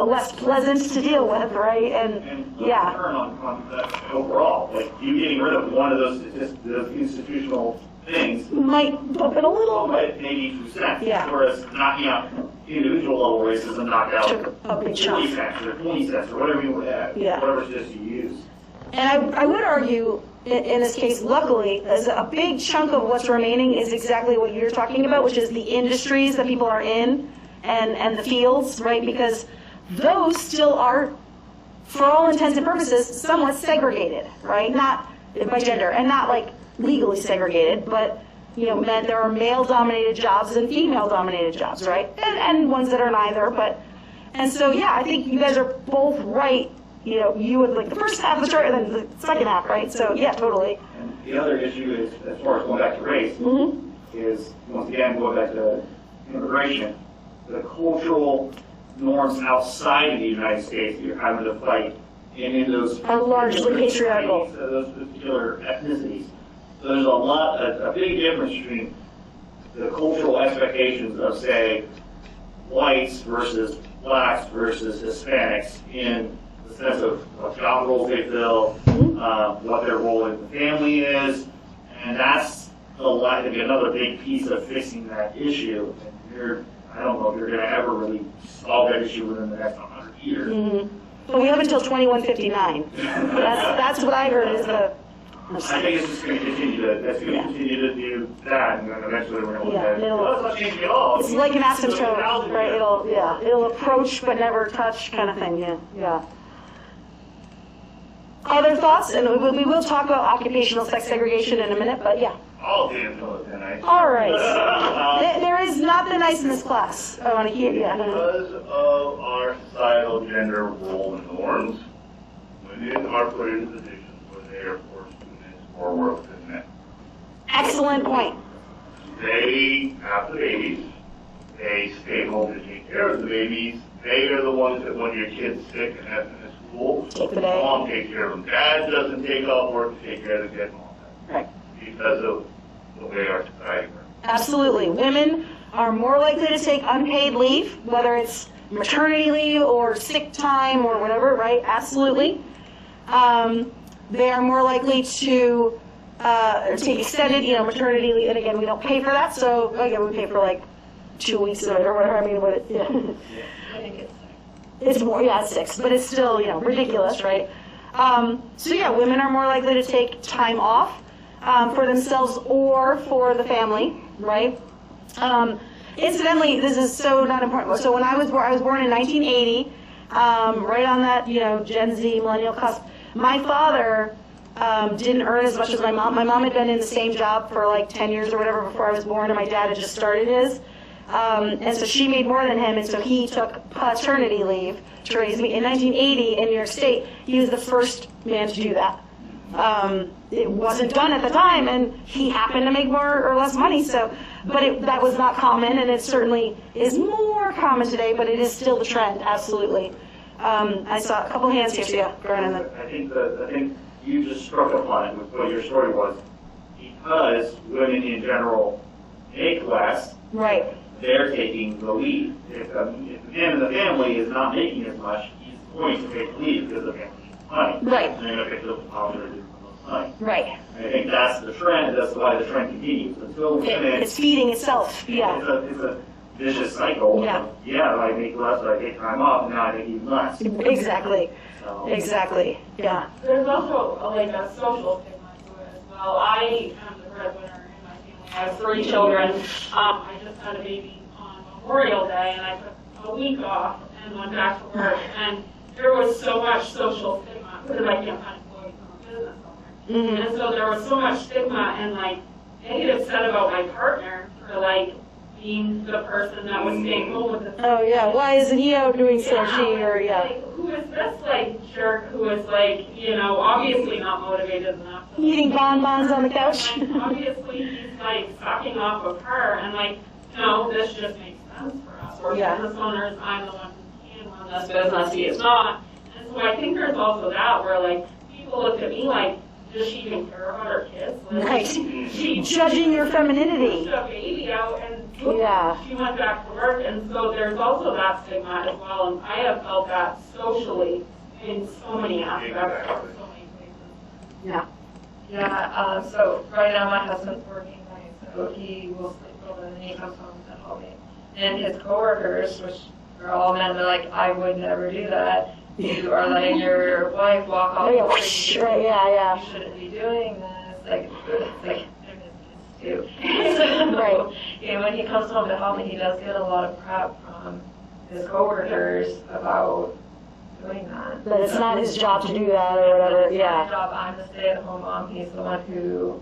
[SPEAKER 1] less pleasant to deal with, right?
[SPEAKER 5] And the
[SPEAKER 1] Yeah,
[SPEAKER 5] return on that overall, like you getting rid of one of those institutional things,
[SPEAKER 1] might bump it a little, but
[SPEAKER 5] maybe 2 cents.
[SPEAKER 1] Yeah.
[SPEAKER 5] Whereas knocking out individual level racism knocked out
[SPEAKER 1] took a big
[SPEAKER 5] 40
[SPEAKER 1] chunk.
[SPEAKER 5] cents or 20 cents or whatever
[SPEAKER 1] Yeah.
[SPEAKER 5] whatever it is you use.
[SPEAKER 1] And I would argue in this case, luckily, is a big chunk of what's remaining is exactly what you're talking about, which is the industries that people are in and the fields, right? Because those still are, for all intents and purposes, somewhat segregated, right? Not by gender, and not like legally segregated, but there are male-dominated jobs and female-dominated jobs, right? And ones that are neither, and so, yeah, I think you guys are both right. You would like the first half of the story and then the second half, right? So, yeah, totally.
[SPEAKER 5] And the other issue is, as far as going back to race, is, once again, going back to immigration, the cultural norms outside of the United States that you're having to fight in those
[SPEAKER 1] Are largely patriarchal.
[SPEAKER 5] Those particular ethnicities. So there's a big difference between the cultural expectations of, say, whites versus blacks versus Hispanics in the sense of what job roles they fill, what their role in the family is, and that's another big piece of fixing that issue. And I don't know if you're going to ever really solve that issue within the next 100 years.
[SPEAKER 1] But we have until 2159. That's what I heard is the.
[SPEAKER 5] I think it's just going to continue to do that, and then eventually we're going to look at it.
[SPEAKER 1] It'll-
[SPEAKER 5] It's not changing at all.
[SPEAKER 1] It's like an asymptote, right? It'll approach but never touch, kind of thing. Yeah. Other thoughts, and we will talk about occupational sex segregation in a minute. But yeah.
[SPEAKER 5] All damn tonight.
[SPEAKER 1] All right. There is nothing nice in this class. I want to hear. Yeah.
[SPEAKER 6] Because of our societal gender role and norms, women are put in positions where they are forced to do more work than men.
[SPEAKER 1] Excellent point.
[SPEAKER 6] They have the babies. They stay home to take care of the babies. They are the ones that when your kid's sick and has to miss school,
[SPEAKER 1] Take the day.
[SPEAKER 6] mom takes care of them. Dad doesn't take off work to take care of the kid.
[SPEAKER 1] Right.
[SPEAKER 6] Because of the way our society works.
[SPEAKER 1] Absolutely. Women are more likely to take unpaid leave, whether it's maternity leave or sick time or whatever, right? Absolutely. They are more likely to take extended, maternity leave, and again, we don't pay for that, so again, we pay for like 2 weeks of it or whatever. I mean,
[SPEAKER 2] I think it's
[SPEAKER 1] it's more, it's 6, but it's still, ridiculous, right? So yeah, women are more likely to take time off for themselves or for the family, right? Incidentally, this is so not important. So when I was born in 1980, right on that, Gen Z, millennial cusp. My father didn't earn as much as my mom. My mom had been in the same job for like 10 years or whatever before I was born, and my dad had just started his. And so she made more than him, and so he took paternity leave to raise me. In 1980, in New York State, he was the first man to do that. It wasn't done at the time, and he happened to make more or less money, but that was not common, and it certainly is more common today, but it is still the trend, absolutely. I saw a couple hands here, so yeah, go ahead.
[SPEAKER 5] I think you just struck upon it with what your story was. Because women in general make less,
[SPEAKER 1] Right.
[SPEAKER 5] they're taking the lead. If the man in the family is not making as much, he's going to take the lead because the family needs money.
[SPEAKER 1] Right.
[SPEAKER 5] And they're going to pick up the popular to most money.
[SPEAKER 1] Right.
[SPEAKER 5] I think that's the trend. That's why the trend continues. Until women,
[SPEAKER 1] It's feeding itself, yeah.
[SPEAKER 5] It's a vicious cycle.
[SPEAKER 1] Yeah.
[SPEAKER 5] I make less, I take time off, now I make even less.
[SPEAKER 1] Exactly.
[SPEAKER 5] So,
[SPEAKER 1] Exactly. Yeah.
[SPEAKER 7] There's also like a social stigma to it as well. I am the breadwinner in my family. I have 3 children. I just had a baby on Memorial Day, and I took a week off and went back to work. And there was so much social stigma because I can't find employees in my business owner. And so there was so much stigma and like negative said about my partner for like being the person that was staying home with the
[SPEAKER 1] Oh, yeah. Why isn't he out doing so
[SPEAKER 7] yeah,
[SPEAKER 1] she or, yeah.
[SPEAKER 7] like, who is this like jerk who is like, obviously not motivated enough to
[SPEAKER 1] Eating bonbons on the couch?
[SPEAKER 7] like, obviously he's like sucking off of her and like, this just makes sense for us. We're
[SPEAKER 1] Yeah.
[SPEAKER 7] business owners, I'm the one who can run this business, he is not. And so I think there's also that where like people look at me like, does she even care about her kids? Like,
[SPEAKER 1] Right.
[SPEAKER 7] She
[SPEAKER 1] Judging your femininity.
[SPEAKER 7] pushed a baby out and
[SPEAKER 1] Yeah.
[SPEAKER 7] she went back to work, and so there's also that stigma as well, and I have felt that socially in so many aspects, so many places.
[SPEAKER 2] Yeah, so right now my husband's working nights, so he will sleep over and then he comes home and help me. And his coworkers, which are all men, they're like, I would never do that. You are letting your wife walk all
[SPEAKER 1] Oh, yeah,
[SPEAKER 2] over
[SPEAKER 1] whoosh,
[SPEAKER 2] you.
[SPEAKER 1] right, yeah.
[SPEAKER 2] You shouldn't be doing this. Like they're his kids too.
[SPEAKER 1] Right.
[SPEAKER 2] And when he comes home to help me, he does get a lot of crap from his coworkers about doing that.
[SPEAKER 1] But it's not his job to do that or whatever,
[SPEAKER 2] It's my
[SPEAKER 1] yeah.
[SPEAKER 2] job. I'm the stay-at-home mom. He's the one who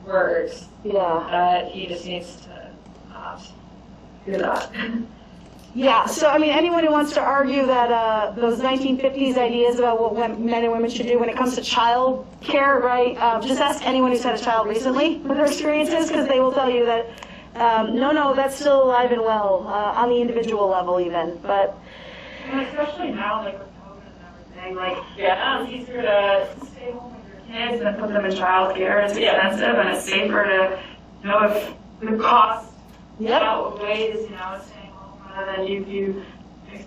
[SPEAKER 2] works.
[SPEAKER 1] Yeah.
[SPEAKER 2] He just needs to not do that.
[SPEAKER 1] Yeah, so I mean, anyone who wants to argue that those 1950s ideas about what men and women should do when it comes to child care, right? Just ask anyone who's had a child recently what their experience is, because they will tell you that, no, that's still alive and well, on the individual level even, but.
[SPEAKER 7] And especially now, like with COVID and everything, like, yeah, it's easier to stay home with your kids than put them in childcare. It's expensive and it's safer to, if the cost outweighs, staying home rather than you,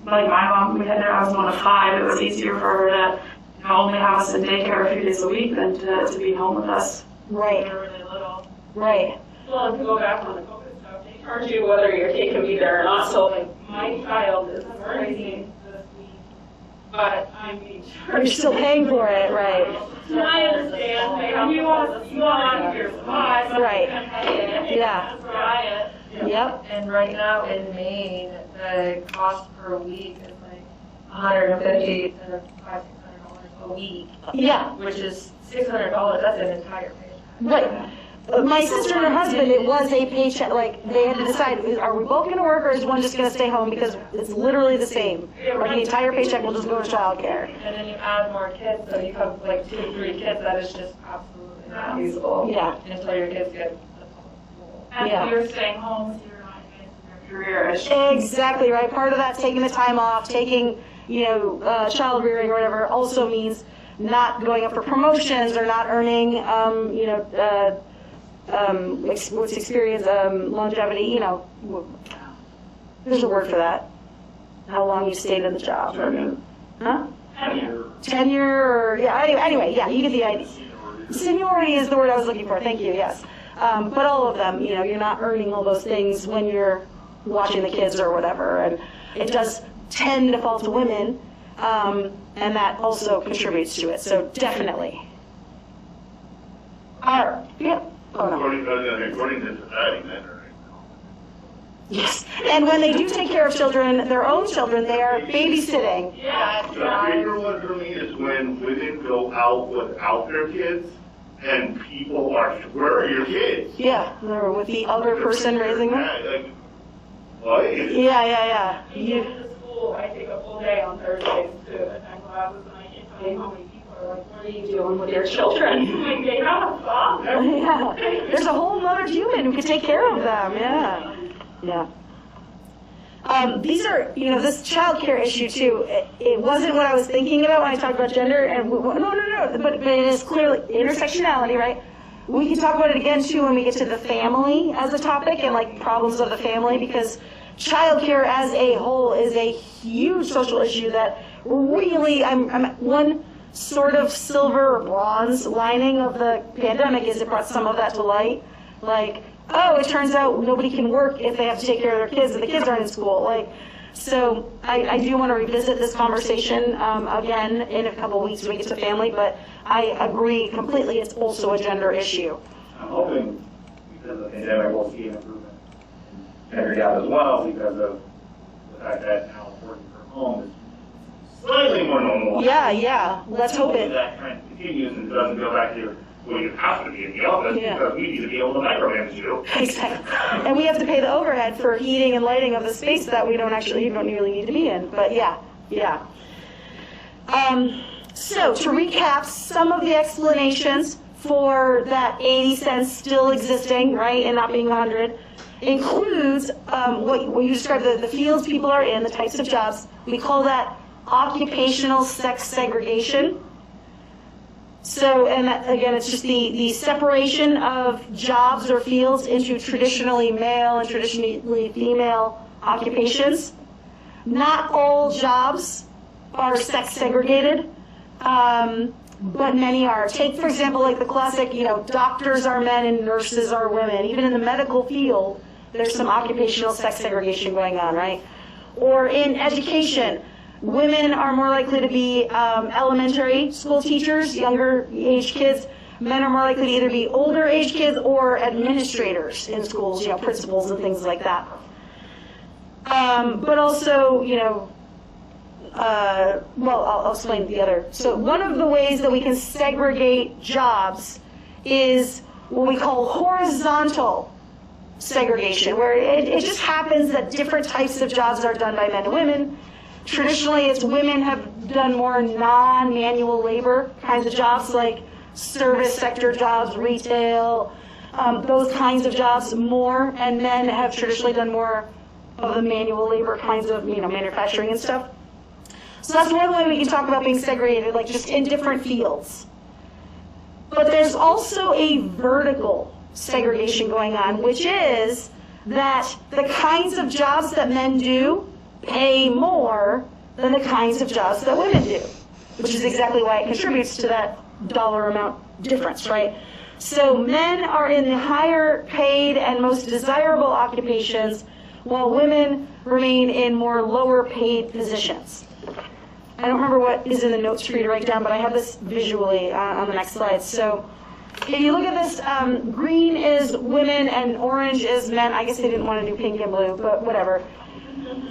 [SPEAKER 7] like my mom, I was one of 5. It was easier for her to, only have us in daycare a few days a week than to be home with us.
[SPEAKER 1] Right.
[SPEAKER 7] When we were really little.
[SPEAKER 1] Right.
[SPEAKER 7] Well, to go back on the COVID stuff, they charge you whether your kid can be there or not. So, like, my child is crazy this week, but I'm being charged.
[SPEAKER 1] You're still paying for it, right.
[SPEAKER 7] And I understand, like, you want your spot.
[SPEAKER 1] Right. Yeah.
[SPEAKER 7] Try it.
[SPEAKER 1] Yep.
[SPEAKER 2] And right now in Maine, the cost per week is like $150 to $500-$600 a week,
[SPEAKER 1] Yeah.
[SPEAKER 2] which is $600. That's an entire paycheck.
[SPEAKER 1] Right. My sister and her husband, it was a paycheck, like, they had to decide, are we both gonna work or is one just gonna stay home? Because it's literally the same. Like, the entire paycheck will just go to childcare.
[SPEAKER 2] And then you add more kids, so you have like 2 to 3 kids, that is just absolutely not feasible.
[SPEAKER 1] Yeah.
[SPEAKER 2] Until your kids get to public school.
[SPEAKER 7] And
[SPEAKER 1] Yeah.
[SPEAKER 7] you're staying home, so you're not advancing your career.
[SPEAKER 1] Exactly, right. Part of that, taking the time off, taking, child rearing or whatever, also means not going up for promotions or not earning, what's experience, longevity, there's a word for that. How long you stayed in the job. Huh? Tenure, or, yeah, anyway, yeah, you get the idea. Seniority is the word I was looking for, thank you, yes. But all of them, you're not earning all those things when you're watching the kids or whatever, and it does tend to fall to women, and that also contributes to it, so definitely. Yeah. Oh, no.
[SPEAKER 6] According to society, men are.
[SPEAKER 1] Yes, and when they do take care of children, their own children, they are babysitting.
[SPEAKER 7] Yeah.
[SPEAKER 6] The bigger one for me is when women go out without their kids, and people are, where are your kids?
[SPEAKER 1] Yeah, they're with the other person raising them.
[SPEAKER 6] Yeah, like, what?
[SPEAKER 1] Yeah.
[SPEAKER 7] You go to school, I take a full day on Thursdays to attend classes, and I can't tell you how many people are like, what are you doing with your children? Like, they have a father.
[SPEAKER 1] Yeah, there's a whole other human who can take care of them, yeah. These are, this child care issue too, it wasn't what I was thinking about when I talked about gender, and no, but it is clearly intersectionality, right? We can talk about it again too when we get to the family as a topic and like problems of the family, because child care as a whole is a huge social issue that really, I'm one sort of silver or bronze lining of the pandemic is it brought some of that to light. Like, oh, it turns out nobody can work if they have to take care of their kids and the kids aren't in school. Like, so I do want to revisit this conversation again in a couple weeks when we get to family, but I agree completely it's also a gender issue.
[SPEAKER 5] I'm hoping because of the pandemic we'll see an improvement in gender gap as well because of the fact that now working from home is
[SPEAKER 6] Slightly more normal.
[SPEAKER 1] Yeah, let's hope
[SPEAKER 5] hopefully
[SPEAKER 1] it.
[SPEAKER 5] that trend continues and doesn't go back to, well, you have to be in the office
[SPEAKER 1] Yeah.
[SPEAKER 5] because we need to be able to micromanage you.
[SPEAKER 1] Exactly. And we have to pay the overhead for heating and lighting of the space that we don't really need to be in. But yeah. So to recap, some of the explanations for that 80 cents still existing, right, and not being 100, includes what you described, the fields people are in, the types of jobs. We call that occupational sex segregation. So, and that, again, it's just the separation of jobs or fields into traditionally male and traditionally female occupations. Not all jobs are sex segregated, but many are. Take, for example, like the classic, doctors are men and nurses are women. Even in the medical field, there's some occupational sex segregation going on, right? Or in education, Women are more likely to be elementary school teachers, younger age kids. Men are more likely to either be older age kids or administrators in schools, principals and things like that. But also, I'll explain the other. So one of the ways that we can segregate jobs is what we call horizontal segregation, where it just happens that different types of jobs are done by men and women. Traditionally, it's women have done more non-manual labor kinds of jobs, like service sector jobs, retail, those kinds of jobs more, and men have traditionally done more of the manual labor kinds of, manufacturing and stuff. So that's one way we can talk about being segregated, like just in different fields. But there's also a vertical segregation going on, which is that the kinds of jobs that men do pay more than the kinds of jobs that women do, which is exactly why it contributes to that dollar amount difference, right? So men are in the higher paid and most desirable occupations, while women remain in more lower paid positions. I don't remember what is in the notes for you to write down, but I have this visually on the next slide. So if you look at this, green is women and orange is men. I guess they didn't want to do pink and blue, but whatever.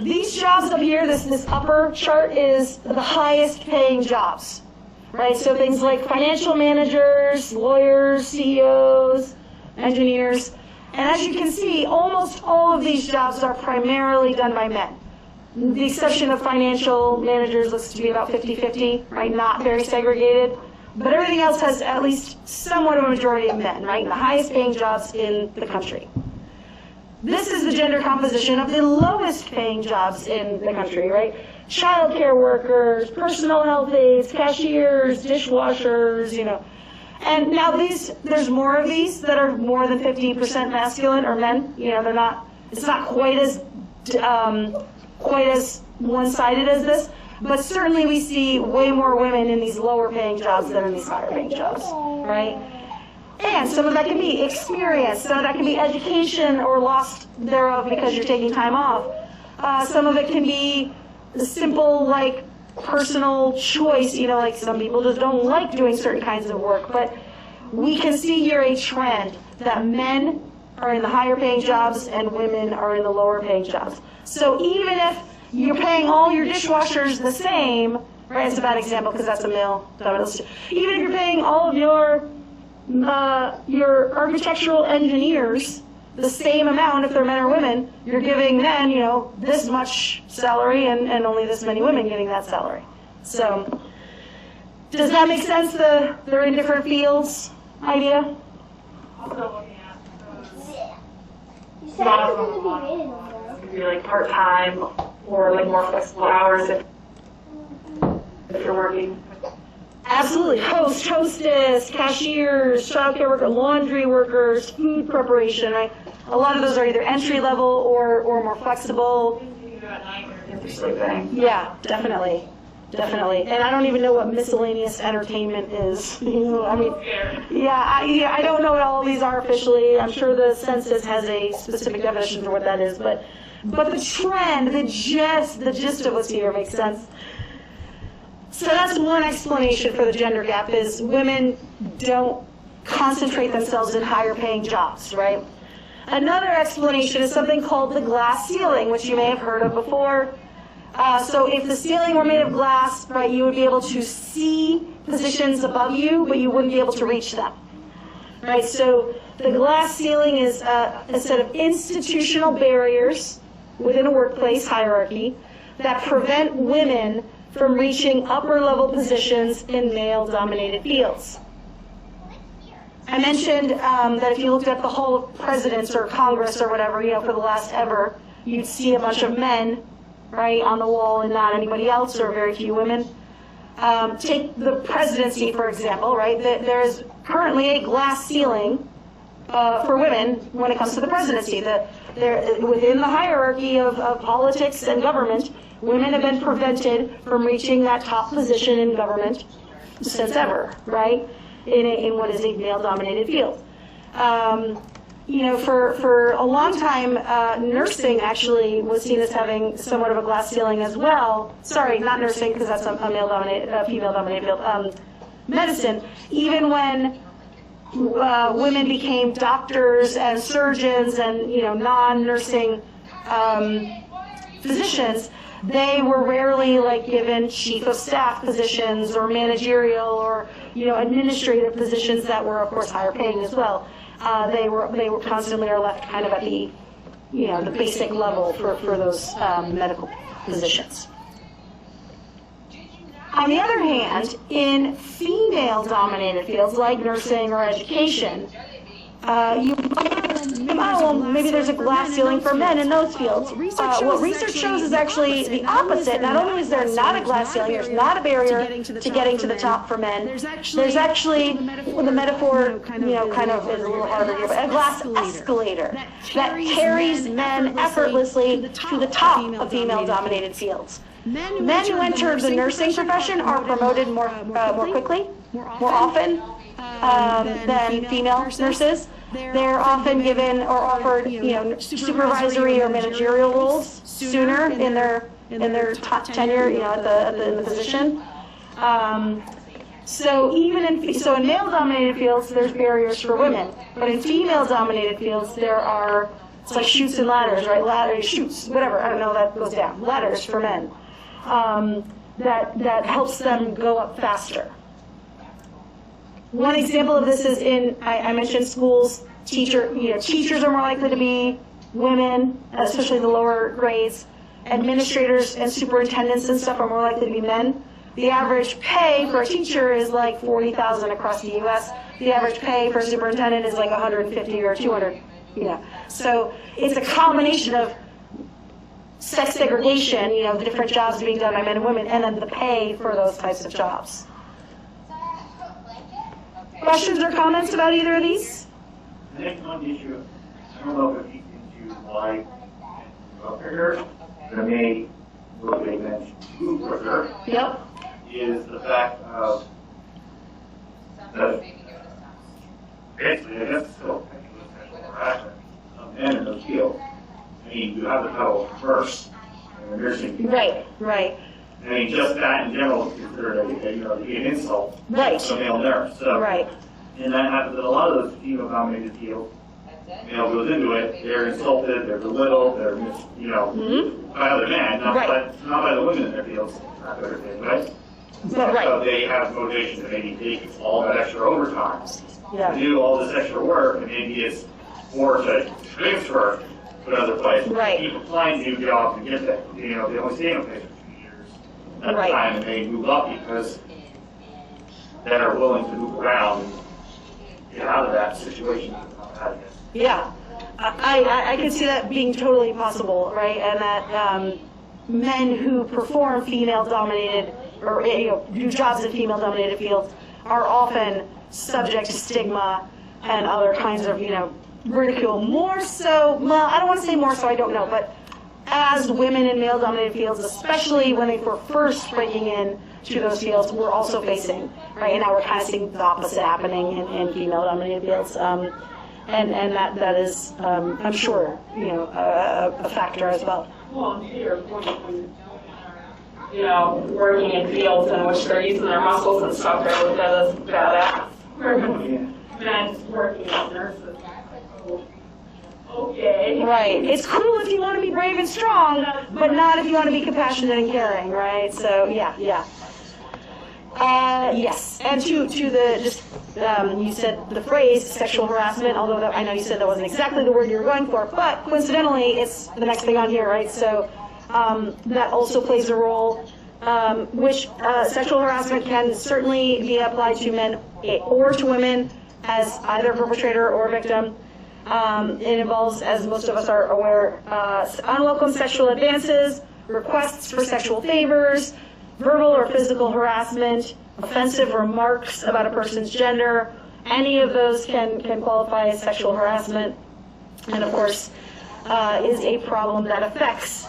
[SPEAKER 1] These jobs up here, this upper chart is the highest paying jobs, right? So things like financial managers, lawyers, CEOs, engineers. And as you can see, almost all of these jobs are primarily done by men. The exception of financial managers looks to be about 50-50, right? Not very segregated. But everything else has at least somewhat of a majority of men, right? The highest paying jobs in the country. This is the gender composition of the lowest paying jobs in the country, right? Child care workers, personal health aides, cashiers, dishwashers, And now there's more of these that are more than 50% masculine or men. It's not quite as one-sided as this, but certainly we see way more women in these lower paying jobs than in these higher paying jobs, right? And some of that can be experience, some of that can be education or loss thereof because you're taking time off. Some of it can be the simple, like, personal choice, like some people just don't like doing certain kinds of work, but we can see here a trend that men are in the higher paying jobs and women are in the lower paying jobs. So even if you're paying all your dishwashers the same, right, it's a bad example because that's a male dominant. Even if you're paying all of your architectural engineers the same amount, if they're men or women, you're giving men, this much salary and only this many women getting that salary. So, does that make sense, they're in different fields idea?
[SPEAKER 7] Also looking at those jobs could be like part-time or like more flexible hours if you're working.
[SPEAKER 1] Absolutely. Host, hostess, cashiers, childcare workers, laundry workers, food preparation, right? A lot of those are either entry level or more flexible. Yeah, definitely. And I don't even know what miscellaneous entertainment is. I don't know what all of these are officially. I'm sure the census has a specific definition for what that is, but the trend, the gist of what's here makes sense. So that's one explanation for the gender gap, is women don't concentrate themselves in higher paying jobs, right? Another explanation is something called the glass ceiling, which you may have heard of before. So if the ceiling were made of glass, right, you would be able to see positions above you, but you wouldn't be able to reach them, right? So the glass ceiling is a set of institutional barriers within a workplace hierarchy that prevent women from reaching upper level positions in male-dominated fields. I mentioned that if you looked at the Hall of Presidents or Congress or whatever, for the last ever, you'd see a bunch of men, right, on the wall and not anybody else or very few women. Take the presidency, for example, right? There is currently a glass ceiling for women when it comes to the presidency. Within the hierarchy of politics and government, women have been prevented from reaching that top position in government since ever, right? In what is a male-dominated field. for a long time, nursing actually was seen as having somewhat of a glass ceiling as well. Sorry, not nursing, because that's a female-dominated field. Medicine, even when women became doctors and surgeons and non-nursing physicians, they were rarely given chief of staff positions or managerial or administrative positions that were of course higher paying as well. They were constantly are left kind of at the the basic level for those medical positions. On the other hand, in female-dominated fields like nursing or education, maybe there's a glass ceiling for men in those fields. What research shows is actually the opposite. Not only is there not a glass ceiling, there's not a barrier to getting to the top for men. There's actually, the metaphor, kind of is a little harder here, but a glass escalator that carries men effortlessly to the top of female-dominated fields. Men who enter the nursing profession are promoted more quickly, more often than female nurses. They're often given or offered, supervisory or managerial roles sooner in their tenure, in the position. So in male-dominated fields, there's barriers for women, but in female-dominated fields, there are, it's like chutes and ladders, right? Ladders, chutes, whatever. I don't know that goes down. Ladders for men. That helps them go up faster. One example of this is I mentioned schools. Teachers are more likely to be women, especially the lower grades. Administrators and superintendents and stuff are more likely to be men. The average pay for a teacher is like $40,000 across the U.S. The average pay for a superintendent is like $150 or $200. So it's a combination of sex segregation, the different jobs being done by men and women, and then the pay for those types of jobs. Questions or comments about either of these?
[SPEAKER 5] The next one issue, I don't know if it feeds into why quicker, but it may motivate men to move quicker.
[SPEAKER 1] Yep.
[SPEAKER 5] Is the fact of that basically, I guess, still sexual harassment of men in those fields. I mean, you have the pedal first in the nursing field.
[SPEAKER 1] Right.
[SPEAKER 5] I mean, just that in general is considered to be an insult
[SPEAKER 1] Right.
[SPEAKER 5] to a male nurse. So,
[SPEAKER 1] Right.
[SPEAKER 5] And that happens in a lot of those female-dominated fields. Male goes into it, they're insulted, they're belittled, they're by other men, not by the women in their fields, not their thing, right? So they have motivation to maybe take all that extra overtime, to do all this extra work, and maybe it's more to transfer to another place.
[SPEAKER 1] Right.
[SPEAKER 5] Keep applying to new jobs and get that. They only stay in a place for 2 years at a time, and they move up because they are willing to move around and get out of that situation.
[SPEAKER 1] Yeah, I can see that being totally possible, right? And that men who perform female-dominated or do jobs in female-dominated fields are often subject to stigma and other kinds of ridicule. More so, well, I don't want to say more so, I don't know, but as women in male-dominated fields, especially when they were first breaking in to those fields, we're also facing, right? And now we're kind of seeing the opposite happening in female-dominated fields. And that is, I'm sure, a factor as well.
[SPEAKER 7] Well, to your point, when working in fields in which they're using their muscles and stuff, they look at us badass. Men working as nurses. Okay.
[SPEAKER 1] Right. It's cool if you want to be brave and strong, but not if you want to be compassionate and caring, right? So, yeah. Yes. And to the, just, you said the phrase sexual harassment, although I know you said that wasn't exactly the word you were going for, but coincidentally, it's the next thing on here, right? So that also plays a role, which sexual harassment can certainly be applied to men or to women as either perpetrator or victim. It involves, as most of us are aware, unwelcome sexual advances, requests for sexual favors, verbal or physical harassment, offensive remarks about a person's gender. Any of those can qualify as sexual harassment, and of course is a problem that affects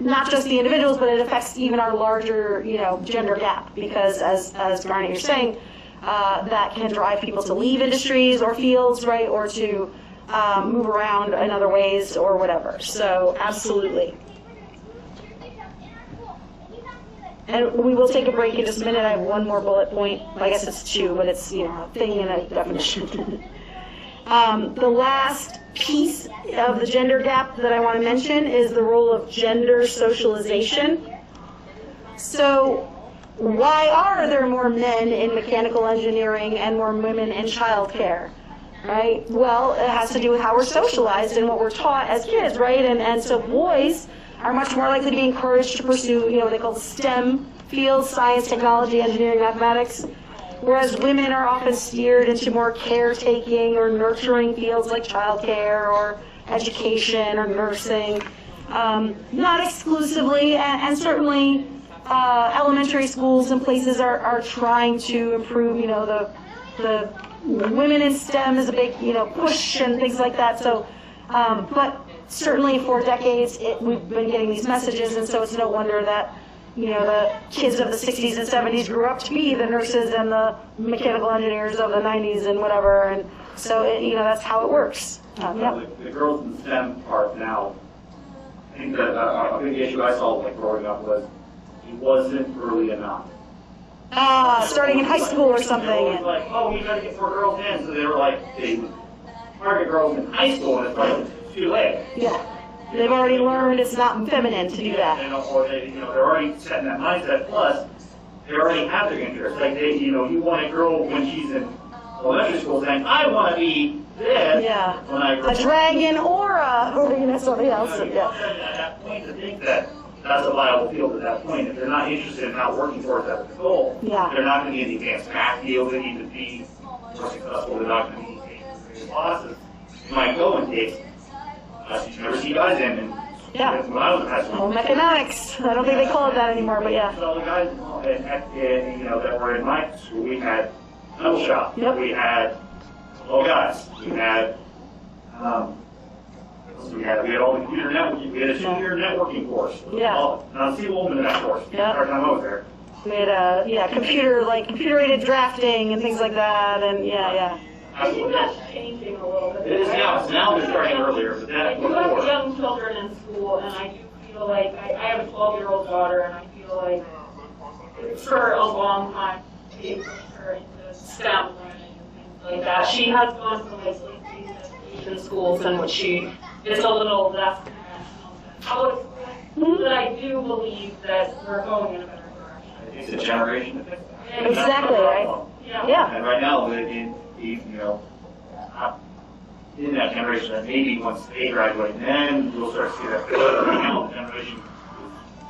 [SPEAKER 1] not just the individuals, but it affects even our larger gender gap, because as Garnet, you're saying, that can drive people to leave industries or fields, right, or to move around in other ways or whatever. So absolutely. And we will take a break in just a minute. I have one more bullet point. I guess it's two, but it's, a thing and a definition. The last piece of the gender gap that I want to mention is the role of gender socialization. So why are there more men in mechanical engineering and more women in childcare? Right? Well, it has to do with how we're socialized and what we're taught as kids, right? And so boys are much more likely to be encouraged to pursue, what they call STEM fields, science, technology, engineering, mathematics, whereas women are often steered into more caretaking or nurturing fields like childcare or education or nursing. Not exclusively, and certainly elementary schools and places are trying to improve, the women in STEM is a big, push and things like that. So, but certainly for decades, we've been getting these messages, and so it's no wonder that, the kids of the 60s and 70s grew up to be the nurses and the mechanical engineers of the 90s and whatever, and so, that's how it works. Yeah.
[SPEAKER 5] The girls in STEM part now, I think that a big issue I saw growing up was it wasn't early enough.
[SPEAKER 1] Starting in high school or something.
[SPEAKER 5] It was like, oh, we got to get more girls in, so they were like, they target girls in high school, and it's like, it's too late.
[SPEAKER 1] Yeah. They've already learned it's not feminine to do that.
[SPEAKER 5] Or they're already setting that mindset. Plus, they already have their interests. Like you want a girl when she's in elementary school saying, "I want to be this."
[SPEAKER 1] Yeah.
[SPEAKER 5] When I grow
[SPEAKER 1] a dragon or something else.
[SPEAKER 5] At that point, to think that that's a viable field at that point. If they're not interested in not working towards that as a goal, they're not going to be in the advanced math field. They need to be more successful. They're not going to be taking classes. You might go and take. You never see guys in. When I was in high school.
[SPEAKER 1] Home economics. I don't think they call it that anymore, but yeah.
[SPEAKER 5] So the guys, that were in my school, we had metal shop.
[SPEAKER 1] Yep.
[SPEAKER 5] We had guys. We had we had all the computer networking. We had a 2-year networking course.
[SPEAKER 1] Yeah.
[SPEAKER 5] And I'll see a woman in that course.
[SPEAKER 1] Yeah.
[SPEAKER 5] Every time I was there.
[SPEAKER 1] We had computer-aided drafting and things like that, and yeah.
[SPEAKER 7] I think that's changing a little bit.
[SPEAKER 5] It is now. Now they're starting earlier, but
[SPEAKER 7] I
[SPEAKER 5] that
[SPEAKER 7] do have
[SPEAKER 5] before.
[SPEAKER 7] young children in school, and I do feel like I have a 12-year-old daughter, and I feel like for a long time we pushed her into STEM learning and things like that. She has gone to late education schools, in which she is a little less conventional than public schools. But I do believe that we're going in a better direction.
[SPEAKER 5] It's a generation to fix that.
[SPEAKER 1] Exactly, right? Yeah.
[SPEAKER 5] And right now, in that generation, that maybe once they graduate, then we'll start to see that generation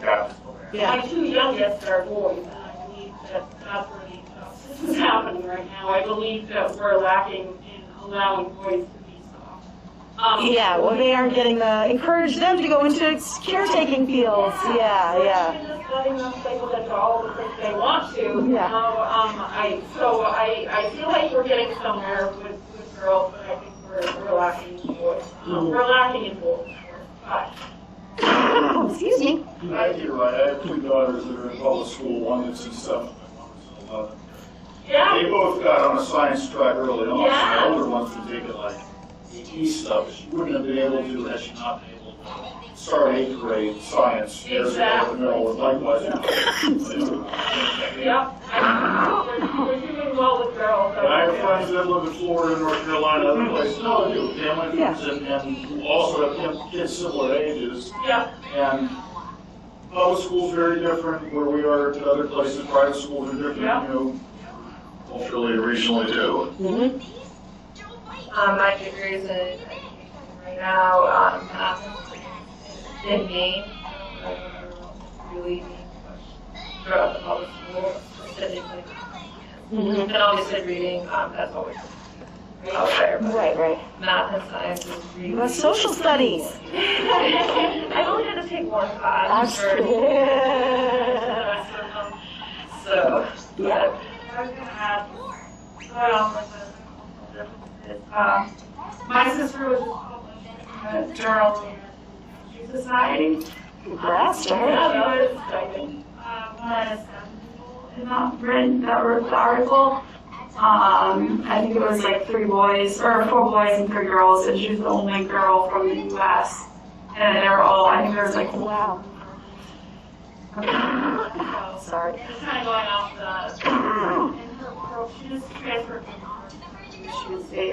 [SPEAKER 5] gap is over there.
[SPEAKER 1] Yeah.
[SPEAKER 7] My two youngest are boys, and I believe that that's where the injustice is happening right now. I believe that we're lacking in allowing boys to be soft.
[SPEAKER 1] They aren't getting encourage them to go into caretaking fields. Yeah.
[SPEAKER 7] Just letting them play with the dolls if they want to.
[SPEAKER 1] Yeah.
[SPEAKER 7] I feel like we're getting somewhere with girls, but I think we're lacking in boys. We're lacking in boys.
[SPEAKER 1] Excuse me.
[SPEAKER 4] You're right. I have 2 daughters that are in public school, one that's in 7th and one that's in 11th.
[SPEAKER 7] Yeah.
[SPEAKER 4] They both got on a science track early on.
[SPEAKER 7] Yeah.
[SPEAKER 4] The older one's been taking AT stuff. She wouldn't have been able to had she not been able to start 8th grade science years ago in the middle, and likewise.
[SPEAKER 7] Yep. We're doing well with girls.
[SPEAKER 4] And I have friends that live in Florida, North Carolina, other places. No, I do. Family friends and who also have kids similar ages.
[SPEAKER 7] Yeah.
[SPEAKER 4] And public schools are very different where we are to other places. Private schools are different, culturally and regionally too.
[SPEAKER 1] Mm-hmm.
[SPEAKER 2] My degree is in education right now. In Maine, really being pushed throughout the public school, specifically. And obviously reading, that's always out there. But
[SPEAKER 1] Right.
[SPEAKER 2] math and science is really...
[SPEAKER 1] Social studies.
[SPEAKER 2] I only had to take one class for so,
[SPEAKER 1] Yeah.
[SPEAKER 7] I was going to add, my sister was published in the Journal of Society.
[SPEAKER 1] Congrats to
[SPEAKER 7] She
[SPEAKER 1] her.
[SPEAKER 7] was one of the 7 people in that wrote the article. I think it was like 3 boys, or 4 boys and 3 girls, and she was the only girl from the U.S. And they were all, I think there was like,
[SPEAKER 1] Wow. Sorry.
[SPEAKER 7] just kind of going off the, and she just transferred from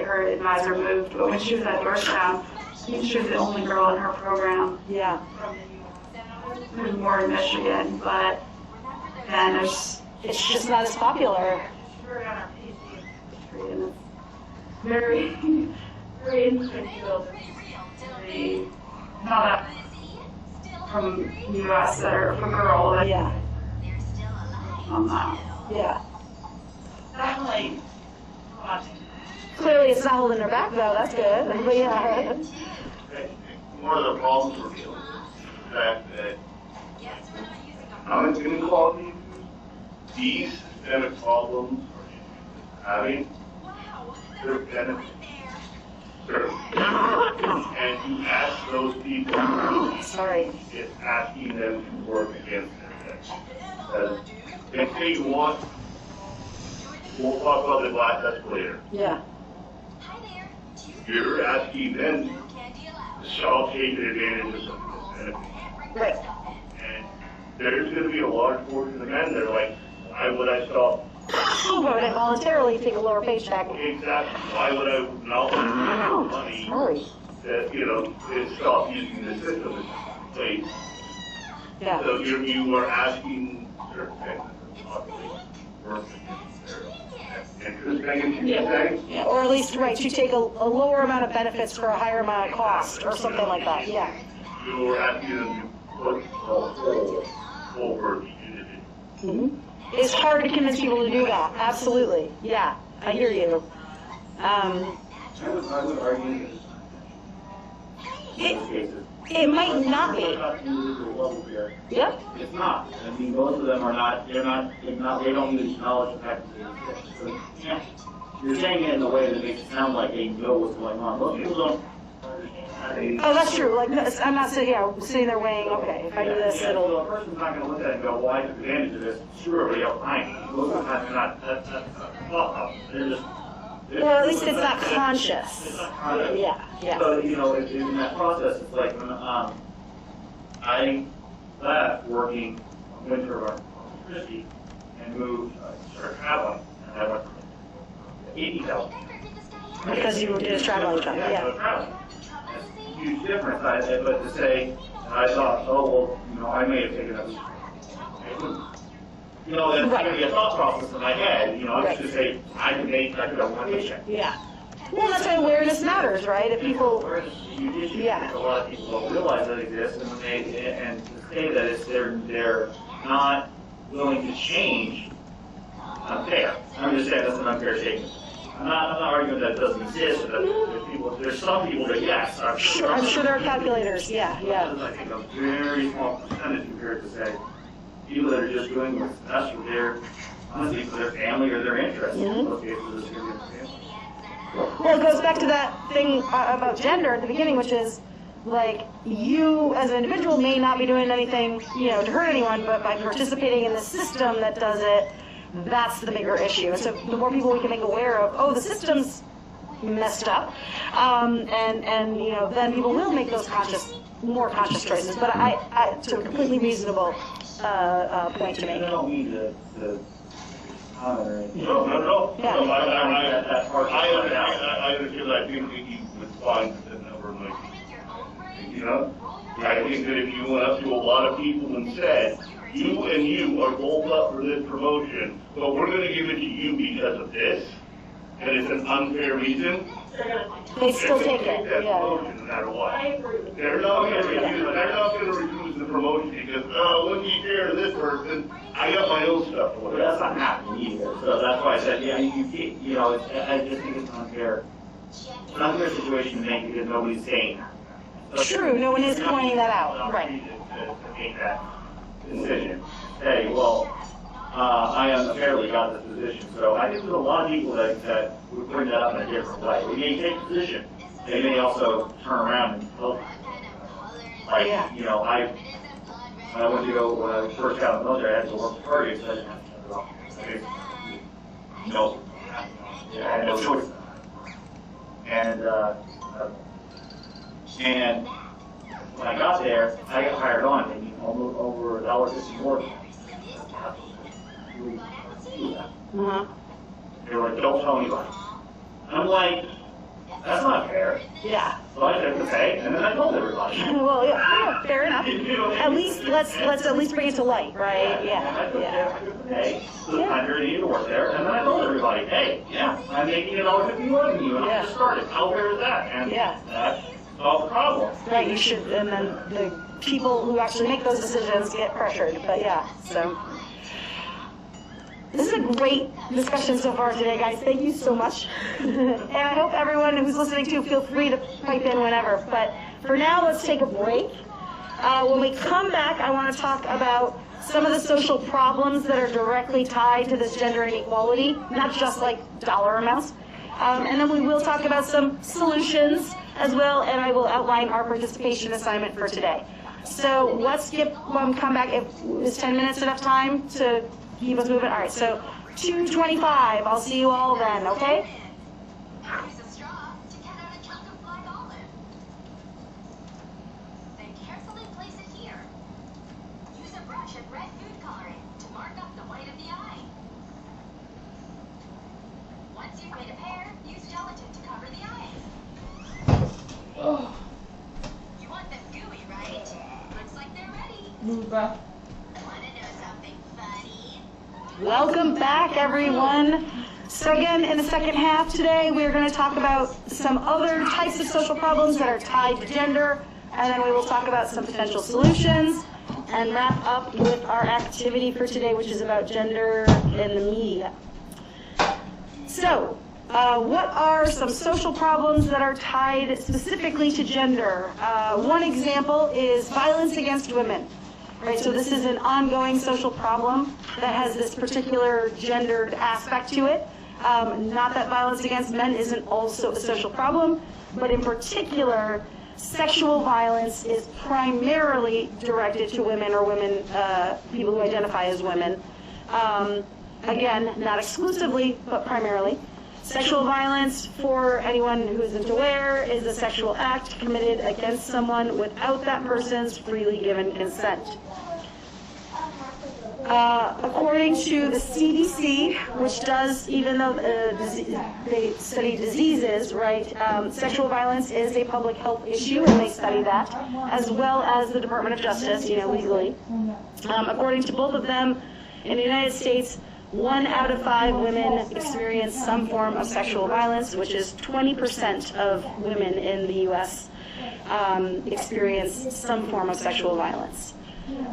[SPEAKER 7] her advisor moved, but when she was at Georgetown, I think she was the only girl in her program
[SPEAKER 1] Yeah.
[SPEAKER 7] from the U.S. There's more in Michigan, but then there's
[SPEAKER 1] It's just not as popular.
[SPEAKER 7] very on our PC, and it's very, very interesting field. Very, not that from the U.S. that are for girl that
[SPEAKER 1] Yeah. Yeah.
[SPEAKER 7] definitely watching.
[SPEAKER 1] Clearly, it's not holding her back, though. That's good. But yeah.
[SPEAKER 6] One of the problems we're dealing with is the fact that economic inequality, these systemic problems are having their benefits. And you ask those people,
[SPEAKER 1] Sorry.
[SPEAKER 6] it's asking them to work against their if they want, we'll talk about the glass escalator.
[SPEAKER 1] Yeah.
[SPEAKER 6] You're asking them to stop taking advantage of some of this benefit.
[SPEAKER 1] Right.
[SPEAKER 6] And there's going to be a large portion of men that are like, why would I stop?
[SPEAKER 1] Why would I voluntarily take a lower paycheck?
[SPEAKER 6] Exactly. Why would I not want money
[SPEAKER 1] Sorry.
[SPEAKER 6] that, and stop using the system in place?
[SPEAKER 1] Yeah.
[SPEAKER 6] So you are asking certain things of the population to work against their interest, I guess you could say.
[SPEAKER 1] Yeah, or at least, right, to take a lower amount of benefits for a higher amount of cost, or something like that, yeah.
[SPEAKER 6] You're asking them to put the whole over the individual.
[SPEAKER 1] It's hard to convince people to do that, absolutely, yeah, I hear you.
[SPEAKER 5] I would argue
[SPEAKER 1] It might not be.
[SPEAKER 5] individual level here.
[SPEAKER 1] Yep.
[SPEAKER 5] It's not. I mean, most of them are not, they don't even acknowledge the fact that they exist. So, yeah, you're saying it in a way that makes it sound like they know what's going on. Most people don't understand.
[SPEAKER 1] Oh, that's true, like, I'm not sitting there weighing, okay, if I do this,
[SPEAKER 5] So
[SPEAKER 1] it'll,
[SPEAKER 5] a person's not going to look at it and go, well, I took advantage of this. Sure, everybody else behind me. Most of the time, they're not, that's not, they're just.
[SPEAKER 1] well, at least it's not conscious.
[SPEAKER 5] It's not conscious.
[SPEAKER 1] Yeah.
[SPEAKER 5] So, in that process, it's like, I left working on wind turbine electricity and moved, started traveling, and I went from 80,000.
[SPEAKER 1] Because you did a traveling job,
[SPEAKER 5] So
[SPEAKER 1] yeah.
[SPEAKER 5] traveling. That's a huge difference, but to say, I thought, oh, well, I may have taken that. That's going to be a thought process in my head, I was just say, I could have one paycheck.
[SPEAKER 1] Yeah. Well, that's why awareness matters, right? If people,
[SPEAKER 5] Awareness is a huge issue.
[SPEAKER 1] Yeah.
[SPEAKER 5] A lot of people don't realize that it exists, and to say that they're not willing to change, unfair. I'm just saying that's an unfair statement. I'm not arguing that it doesn't exist, but there's some people that, yes, I'm
[SPEAKER 1] sure there are calculators, yeah.
[SPEAKER 5] I think a very small percentage compared to, say, people that are just doing what's best for honestly, for their family or their interests. In most cases, it's going to be their family.
[SPEAKER 1] Well, it goes back to that thing about gender at the beginning, which is, like, you as an individual may not be doing anything, to hurt anyone, but by participating in the system that does it, that's the bigger issue. And so the more people we can make aware of, oh, the system's messed up, and then people will make those more conscious choices. But it's a completely reasonable point to
[SPEAKER 5] I
[SPEAKER 1] make.
[SPEAKER 5] don't mean to comment or anything.
[SPEAKER 6] No.
[SPEAKER 1] Yeah.
[SPEAKER 6] No,
[SPEAKER 5] That part.
[SPEAKER 6] I understand. I think that you would find that number like, I think that if you went up to a lot of people and said, you and you are both up for this promotion, but we're going to give it to you because of this, and it's an unfair reason,
[SPEAKER 1] They still take it,
[SPEAKER 6] that
[SPEAKER 1] yeah.
[SPEAKER 6] promotion no matter what.
[SPEAKER 7] I agree with you.
[SPEAKER 6] They're not going to refuse the promotion because, wouldn't be fair to this person, I got my own stuff to
[SPEAKER 5] But
[SPEAKER 6] look
[SPEAKER 5] that's
[SPEAKER 6] at.
[SPEAKER 5] not happening either. So that's why I said, I just think it's unfair. It's an unfair situation to make because nobody's saying that.
[SPEAKER 1] True, no one is pointing that out, right.
[SPEAKER 6] To make that
[SPEAKER 5] Decision. Hey, well, I unfairly got this position. So I think there's a lot of people that would bring that up in a different way. They may take a position. They may also turn around and help. Like,
[SPEAKER 1] Yeah.
[SPEAKER 5] when I went to go, when I first got out of the military, I had to work for Target, so I didn't have to I had no choice. And when I got there, I got hired on, maybe almost over $1.50 more.
[SPEAKER 1] Uh-huh.
[SPEAKER 5] They were like, don't tell anybody. I'm like, that's not fair.
[SPEAKER 1] Yeah.
[SPEAKER 5] So I took the pay, and then I told everybody.
[SPEAKER 1] Well, yeah, fair enough. At least let's at least bring it to light, right? Yeah.
[SPEAKER 5] I took the pay, so I heard you to work there, and then I told everybody, hey, yeah, I'm making $1.50 more than you, and I just started. How fair is that? And that solved the problem.
[SPEAKER 1] Right, you should, and then the people who actually make those decisions get pressured, but yeah, so. This is a great discussion so far today, guys. Thank you so much. And I hope everyone who's listening to feel free to pipe in whenever. But for now, let's take a break. When we come back, I want to talk about some of the social problems that are directly tied to this gender inequality, not just like dollar amounts. And then we will talk about some solutions as well, and I will outline our participation assignment for today. So let's come back. Is 10 minutes enough time to keep us moving? All right, so 2:25. I'll see you all then, okay?
[SPEAKER 8] Use a straw to cut out a chunk of black olive. Then carefully place it here. Use a brush of red food coloring to mark up the white of the eye. Once you've made a pair, use gelatin to cover the eyes.
[SPEAKER 2] Oh.
[SPEAKER 8] You want them gooey, right? Looks like they're ready.
[SPEAKER 2] Move back.
[SPEAKER 8] Want to know something funny?
[SPEAKER 1] Welcome back, everyone. So again, in the second half today, we're going to talk about some other types of social problems that are tied to gender, and then we will talk about some potential solutions, and wrap up with our activity for today, which is about gender in the media. So, what are some social problems that are tied specifically to gender? One example is violence against women. Right, so this is an ongoing social problem that has this particular gendered aspect to it. Not that violence against men isn't also a social problem, but in particular, sexual violence is primarily directed to women or people who identify as women. Again, not exclusively, but primarily. Sexual violence, for anyone who isn't aware, is a sexual act committed against someone without that person's freely given consent. According to the CDC, which does, even though they study diseases, right, sexual violence is a public health issue, and they study that, as well as the Department of Justice, legally. According to both of them, in the United States, 1 out of 5 women experience some form of sexual violence, which is 20% of women in the U.S. Experience some form of sexual violence.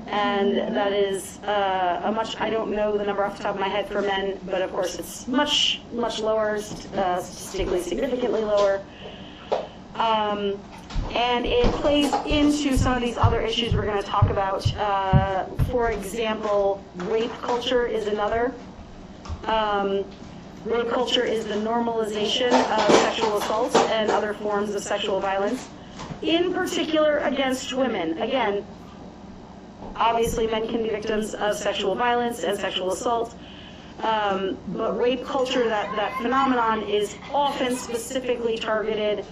[SPEAKER 1] And that is I don't know the number off the top of my head for men, but of course it's much, much lower, statistically significantly lower. And it plays into some of these other issues we're going to talk about. For example, rape culture is another. Rape culture is the normalization of sexual assault and other forms of sexual violence, in particular against women. Again, obviously men can be victims of sexual violence and sexual assault, but rape culture, that phenomenon, is often specifically targeted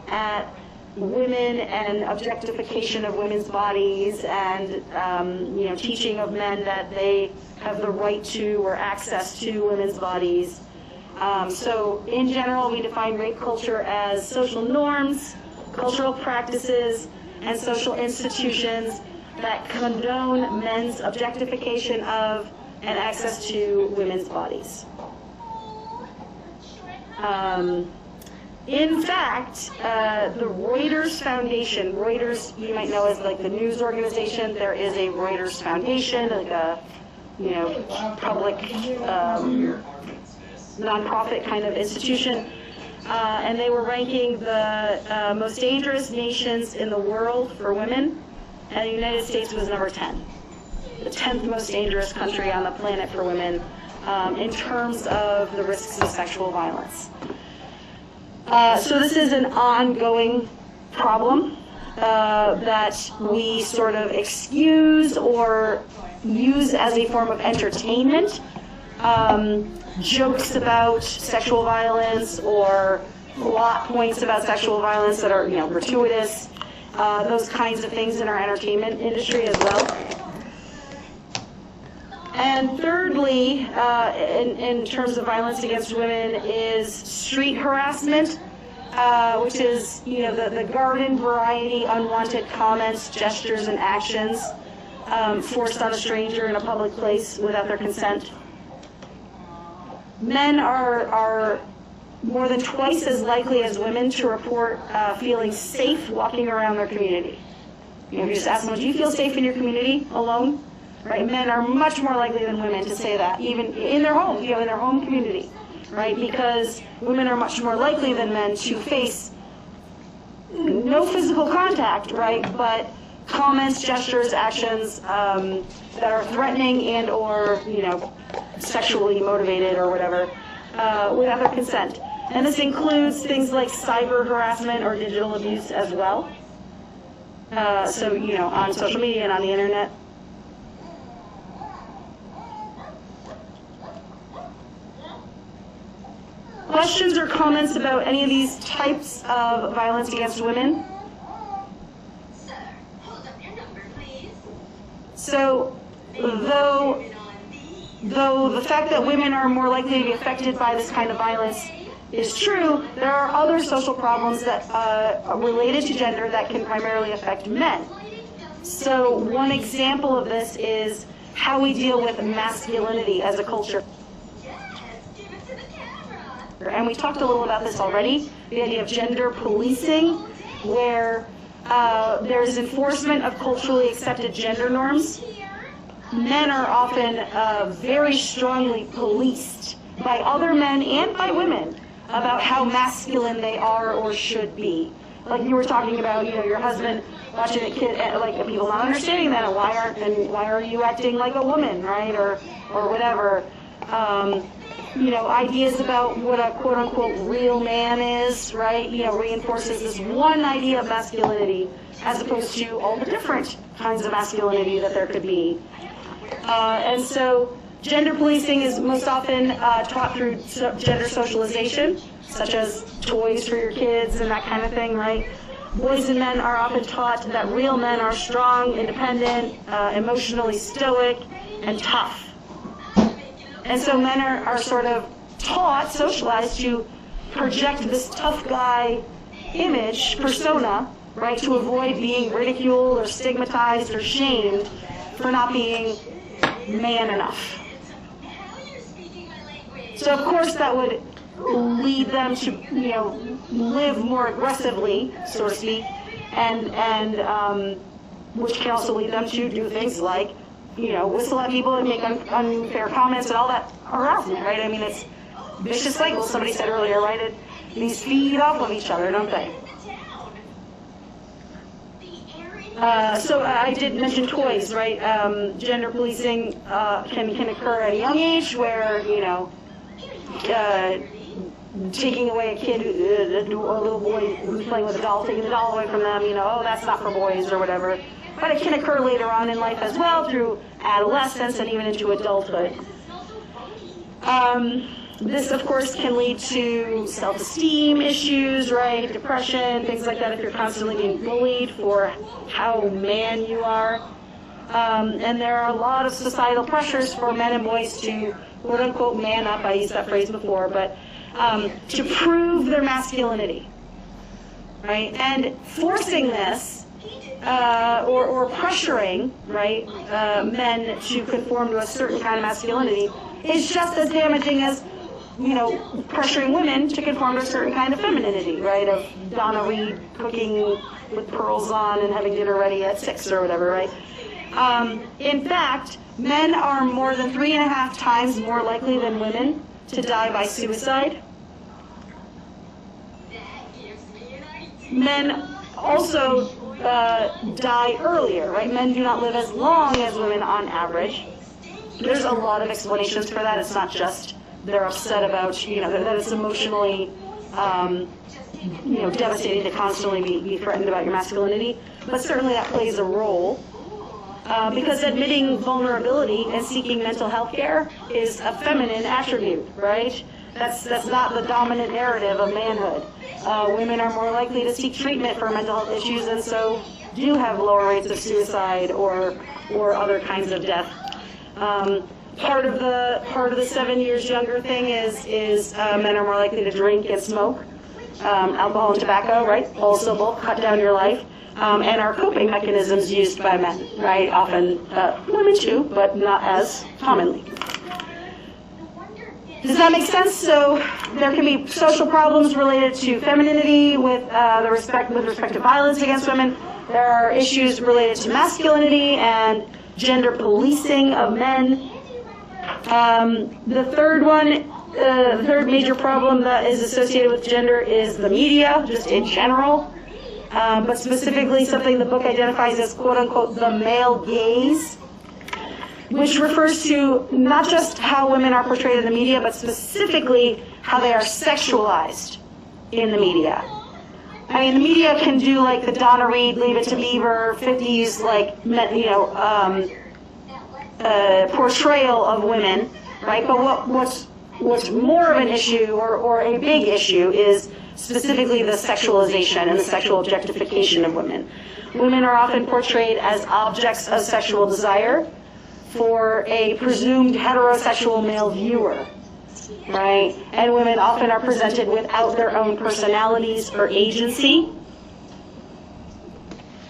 [SPEAKER 1] at women and objectification of women's bodies and teaching of men that they have the right to or access to women's bodies. So in general, we define rape culture as social norms, cultural practices, and social institutions that condone men's objectification of and access to women's bodies. In fact, the Reuters Foundation, Reuters you might know as like the news organization, there is a Reuters Foundation, like a public nonprofit kind of institution, and they were ranking the most dangerous nations in the world for women, and the United States was number 10, the 10th most dangerous country on the planet for women in terms of the risks of sexual violence. So this is an ongoing problem that we sort of excuse or use as a form of entertainment jokes about sexual violence or plot points about sexual violence that are, gratuitous, those kinds of things in our entertainment industry as well. And thirdly, in terms of violence against women, is street harassment, which is, the garden variety, unwanted comments, gestures, and actions forced on a stranger in a public place without their consent. Men are more than twice as likely as women to report feeling safe walking around their community. If you just ask them, do you feel safe in your community alone? Right? Men are much more likely than women to say that, even in their home, in their home community, right? Because women are much more likely than men to face no physical contact, right? But comments, gestures, actions that are threatening and or, sexually motivated or whatever, without their consent. And this includes things like cyber harassment or digital abuse as well. So, on social media and on the internet. Questions or comments about any of these types of violence against women?
[SPEAKER 8] Sir, hold up your number, please.
[SPEAKER 1] So, though the fact that women are more likely to be affected by this kind of violence is true, there are other social problems that are related to gender that can primarily affect men. So one example of this is how we deal with masculinity as a culture.
[SPEAKER 8] Yes, give it to the camera.
[SPEAKER 1] And we talked a little about this already, the idea of gender policing, where there's enforcement of culturally accepted gender norms. Men are often very strongly policed by other men and by women about how masculine they are or should be. Like you were talking about, your husband watching a kid, like people not understanding that, and why are you acting like a woman, right, or whatever. Ideas about what a quote unquote real man is, right, reinforces this one idea of masculinity as opposed to all the different kinds of masculinity that there could be. And so gender policing is most often taught through gender socialization, such as toys for your kids and that kind of thing, right? Boys and men are often taught that real men are strong, independent, emotionally stoic, and tough. And so men are sort of taught, socialized to project this tough guy image, persona, right, to avoid being ridiculed or stigmatized or shamed for not being man enough. So of course that would lead them to, live more aggressively, so to speak, and which can also lead them to do things like, whistle at people and make unfair comments and all that harassment, right? I mean, it's vicious cycles, somebody said earlier, right? These feed off of each other, don't they? So I did mention toys, right? Gender policing can occur at a young age where, taking away a kid, a little boy who's playing with a doll, taking the doll away from them, oh, that's not for boys or whatever. But it can occur later on in life as well through adolescence and even into adulthood. This, of course, can lead to self-esteem issues, right? Depression, things like that if you're constantly being bullied for how man you are. And there are a lot of societal pressures for men and boys to, quote-unquote, man up. I used that phrase before, but to prove their masculinity, right? And forcing this or pressuring, right, men to conform to a certain kind of masculinity is just as damaging as, pressuring women to conform to a certain kind of femininity, right, of Donna Reed cooking with pearls on and having dinner ready at 6 or whatever, right? In fact, men are more than 3.5 times more likely than women to die by suicide. Men also die earlier, right? Men do not live as long as women on average. There's a lot of explanations for that. It's not just they're upset about, that it's emotionally, devastating to constantly be threatened about your masculinity, but certainly that plays a role. because admitting vulnerability and seeking mental health care is a feminine attribute, right? That's not the dominant narrative of manhood. Women are more likely to seek treatment for mental health issues, and so do have lower rates of suicide or other kinds of death. Part of the 7 years younger thing is men are more likely to drink and smoke. Alcohol and tobacco, right? Also both cut down your life. And are coping mechanisms used by men, right? Often women too, but not as commonly. Does that make sense? So there can be social problems related to femininity with respect to violence against women. There are issues related to masculinity and gender policing of men. The third major problem that is associated with gender is the media, just in general. But specifically something the book identifies as quote-unquote the male gaze, which refers to not just how women are portrayed in the media, but specifically how they are sexualized in the media. I mean, the media can do like the Donna Reed, Leave It to Beaver, 50s, like, portrayal of women, right? But what's more of an issue or a big issue is specifically the sexualization and the sexual objectification of women. Women are often portrayed as objects of sexual desire for a presumed heterosexual male viewer, right? And women often are presented without their own personalities or agency.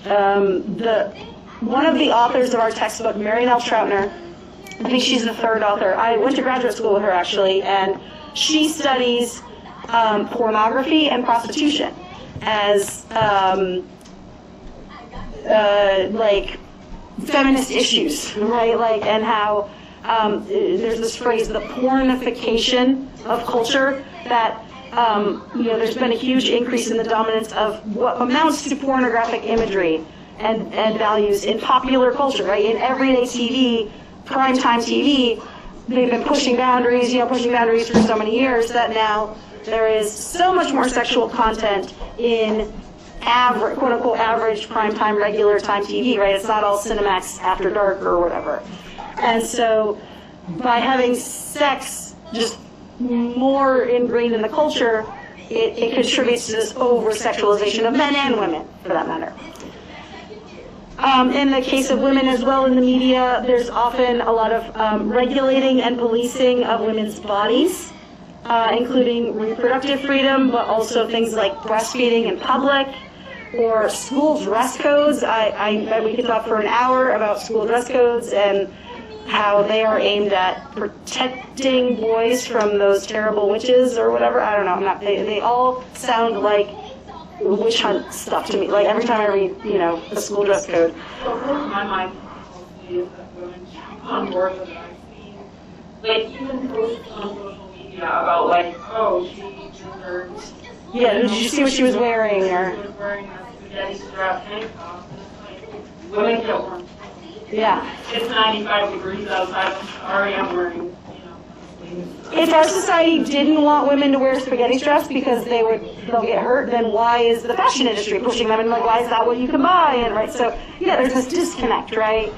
[SPEAKER 1] One of the authors of our textbook, Marian L. Troutner, I think she's the third author. I went to graduate school with her actually, and she studies pornography and prostitution as like feminist issues, right? Like, and how there's this phrase, the pornification of culture, that there's been a huge increase in the dominance of what amounts to pornographic imagery and values in popular culture, right? In everyday TV, primetime TV, they've been pushing boundaries for so many years that now there is so much more sexual content in average, quote-unquote, average primetime, regular time TV, right? It's not all Cinemax After Dark or whatever. And so by having sex just more ingrained in the culture, it contributes to this over-sexualization of men and women, for that matter. In the case of women as well in the media, there's often a lot of regulating and policing of women's bodies, including reproductive freedom, but also things like breastfeeding in public or school dress codes. I bet we could talk for an hour about school dress codes and how they are aimed at protecting boys from those terrible witches or whatever. I don't know. They all sound like witch hunt stuff to me. Like every time I read, the school dress code.
[SPEAKER 7] What blows my mind is that women on board with it. I've seen, like, even posts on social media about, like, oh, she gendered.
[SPEAKER 1] Yeah, did you see what she was wearing? Or
[SPEAKER 7] She was wearing a spaghetti strap tank top. And it's like, women get warm.
[SPEAKER 1] yeah.
[SPEAKER 7] It's 95 degrees outside. I'm sorry, I'm wearing, sleeves.
[SPEAKER 1] If our society didn't want women to wear spaghetti straps because they'll get hurt, then why is the fashion industry pushing them? And like, why is that what you can buy? And right, so yeah, there's this disconnect, right?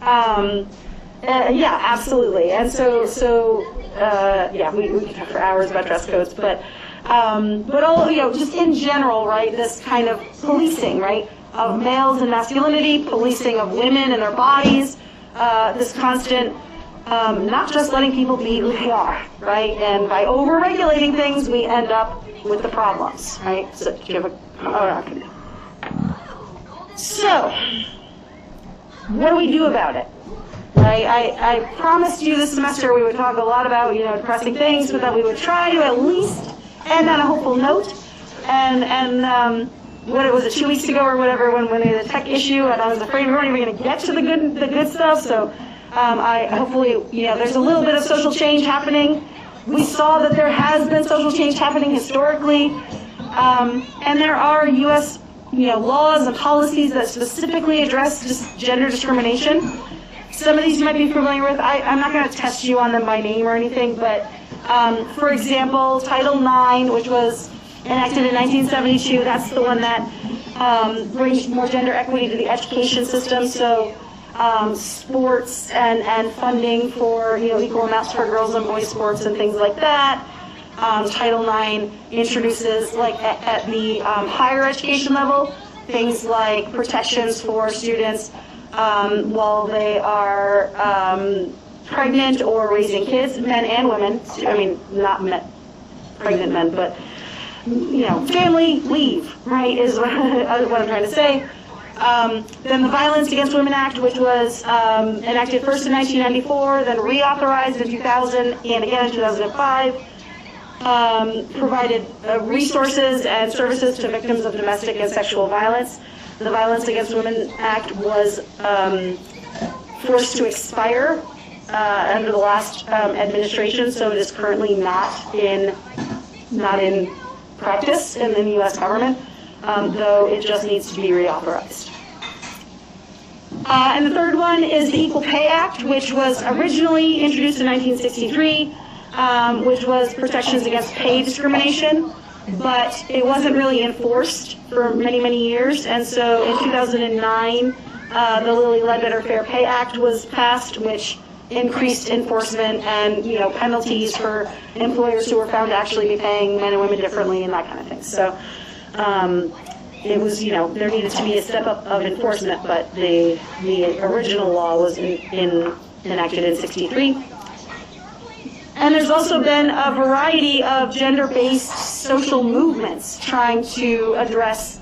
[SPEAKER 1] Yeah, absolutely. And so yeah, we could talk for hours about dress codes, but all, just in general, right? This kind of policing, right, of males and masculinity, policing of women and their bodies, this constant. Not just letting people be who they are, right? And by over-regulating things, we end up with the problems, right? So, do you have So, what do we do about it? Right? I promised you this semester we would talk a lot about, depressing things, but that we would try to at least end on a hopeful note. And what was it, 2 weeks ago or whatever, when we had a tech issue, and I was afraid we weren't even going to get to the good stuff. So. Hopefully, there's a little bit of social change happening. We saw that there has been social change happening historically, and there are U.S. laws and policies that specifically address gender discrimination. Some of these you might be familiar with. I'm not going to test you on them by name or anything, but for example, Title IX, which was enacted in 1972, that's the one that brings more gender equity to the education system. So sports and funding for, equal amounts for girls and boys sports and things like that. Title IX introduces, like, at the higher education level, things like protections for students while they are pregnant or raising kids, men and women. I mean, not pregnant men, but, family leave, right, is what I'm trying to say. Then the Violence Against Women Act, which was enacted first in 1994, then reauthorized in 2000 and again in 2005, provided resources and services to victims of domestic and sexual violence. The Violence Against Women Act was forced to expire under the last administration, so it is currently not in practice in the U.S. government, though it just needs to be reauthorized. And the third one is the Equal Pay Act, which was originally introduced in 1963, which was protections against pay discrimination, but it wasn't really enforced for many, many years. And so in 2009, the Lilly Ledbetter Fair Pay Act was passed, which increased enforcement and, penalties for employers who were found to actually be paying men and women differently and that kind of thing. So it was, there needed to be a step up of enforcement, but the original law was enacted in 63. And there's also been a variety of gender-based social movements trying to address,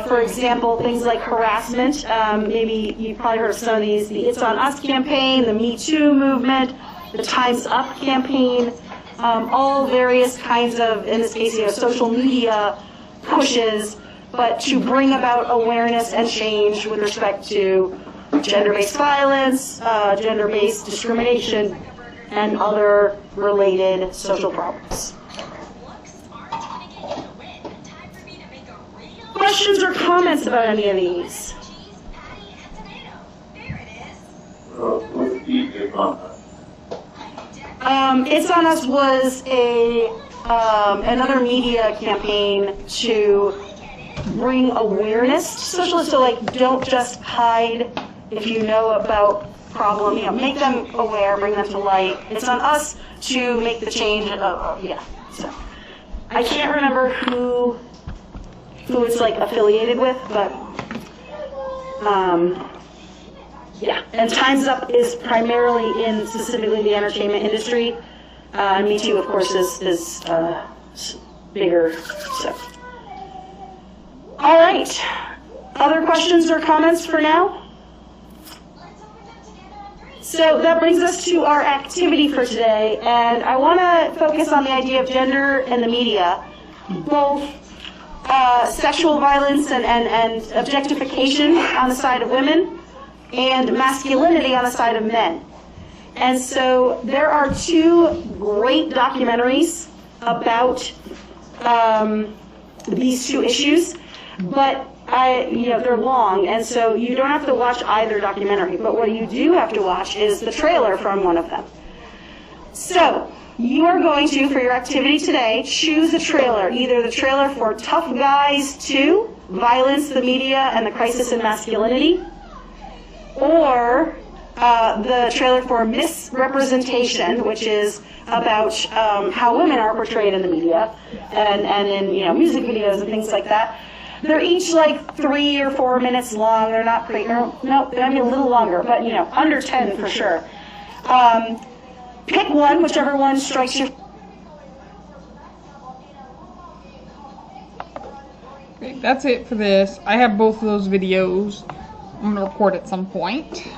[SPEAKER 1] for example, things like harassment. Maybe you've probably heard of some of these, the It's On Us campaign, the Me Too movement, the Time's Up campaign, all various kinds of, in this case, social media pushes, but to bring about awareness and change with respect to gender-based violence, gender-based discrimination, and other related social problems. Questions or comments about any of these? It's On Us was another media campaign to bring awareness to socialists. So, like, don't just hide if you know about problem, make them aware, bring them to light. It's on us to make the change. So I can't remember who it's like affiliated with, but yeah. And Time's Up is primarily in specifically the entertainment industry. Me Too, of course, is bigger. So, all right. Other questions or comments for now? So that brings us to our activity for today, and I want to focus on the idea of gender and the media, both sexual violence and objectification on the side of women, and masculinity on the side of men. And so there are two great documentaries about these two issues, but they're long, and so you don't have to watch either documentary, but what you do have to watch is the trailer from one of them. So you are going to, for your activity today, choose a trailer, either the trailer for Tough Guys 2, Violence, the Media, and the Crisis in Masculinity, or the trailer for Misrepresentation, which is about how women are portrayed in the media and in music videos and things like that. They're each like 3 or 4 minutes long. They're not great. No, I mean a little longer, but under 10 for sure. Pick one, whichever one strikes your.
[SPEAKER 9] Okay, that's it for this. I have both of those videos I'm gonna record at some point.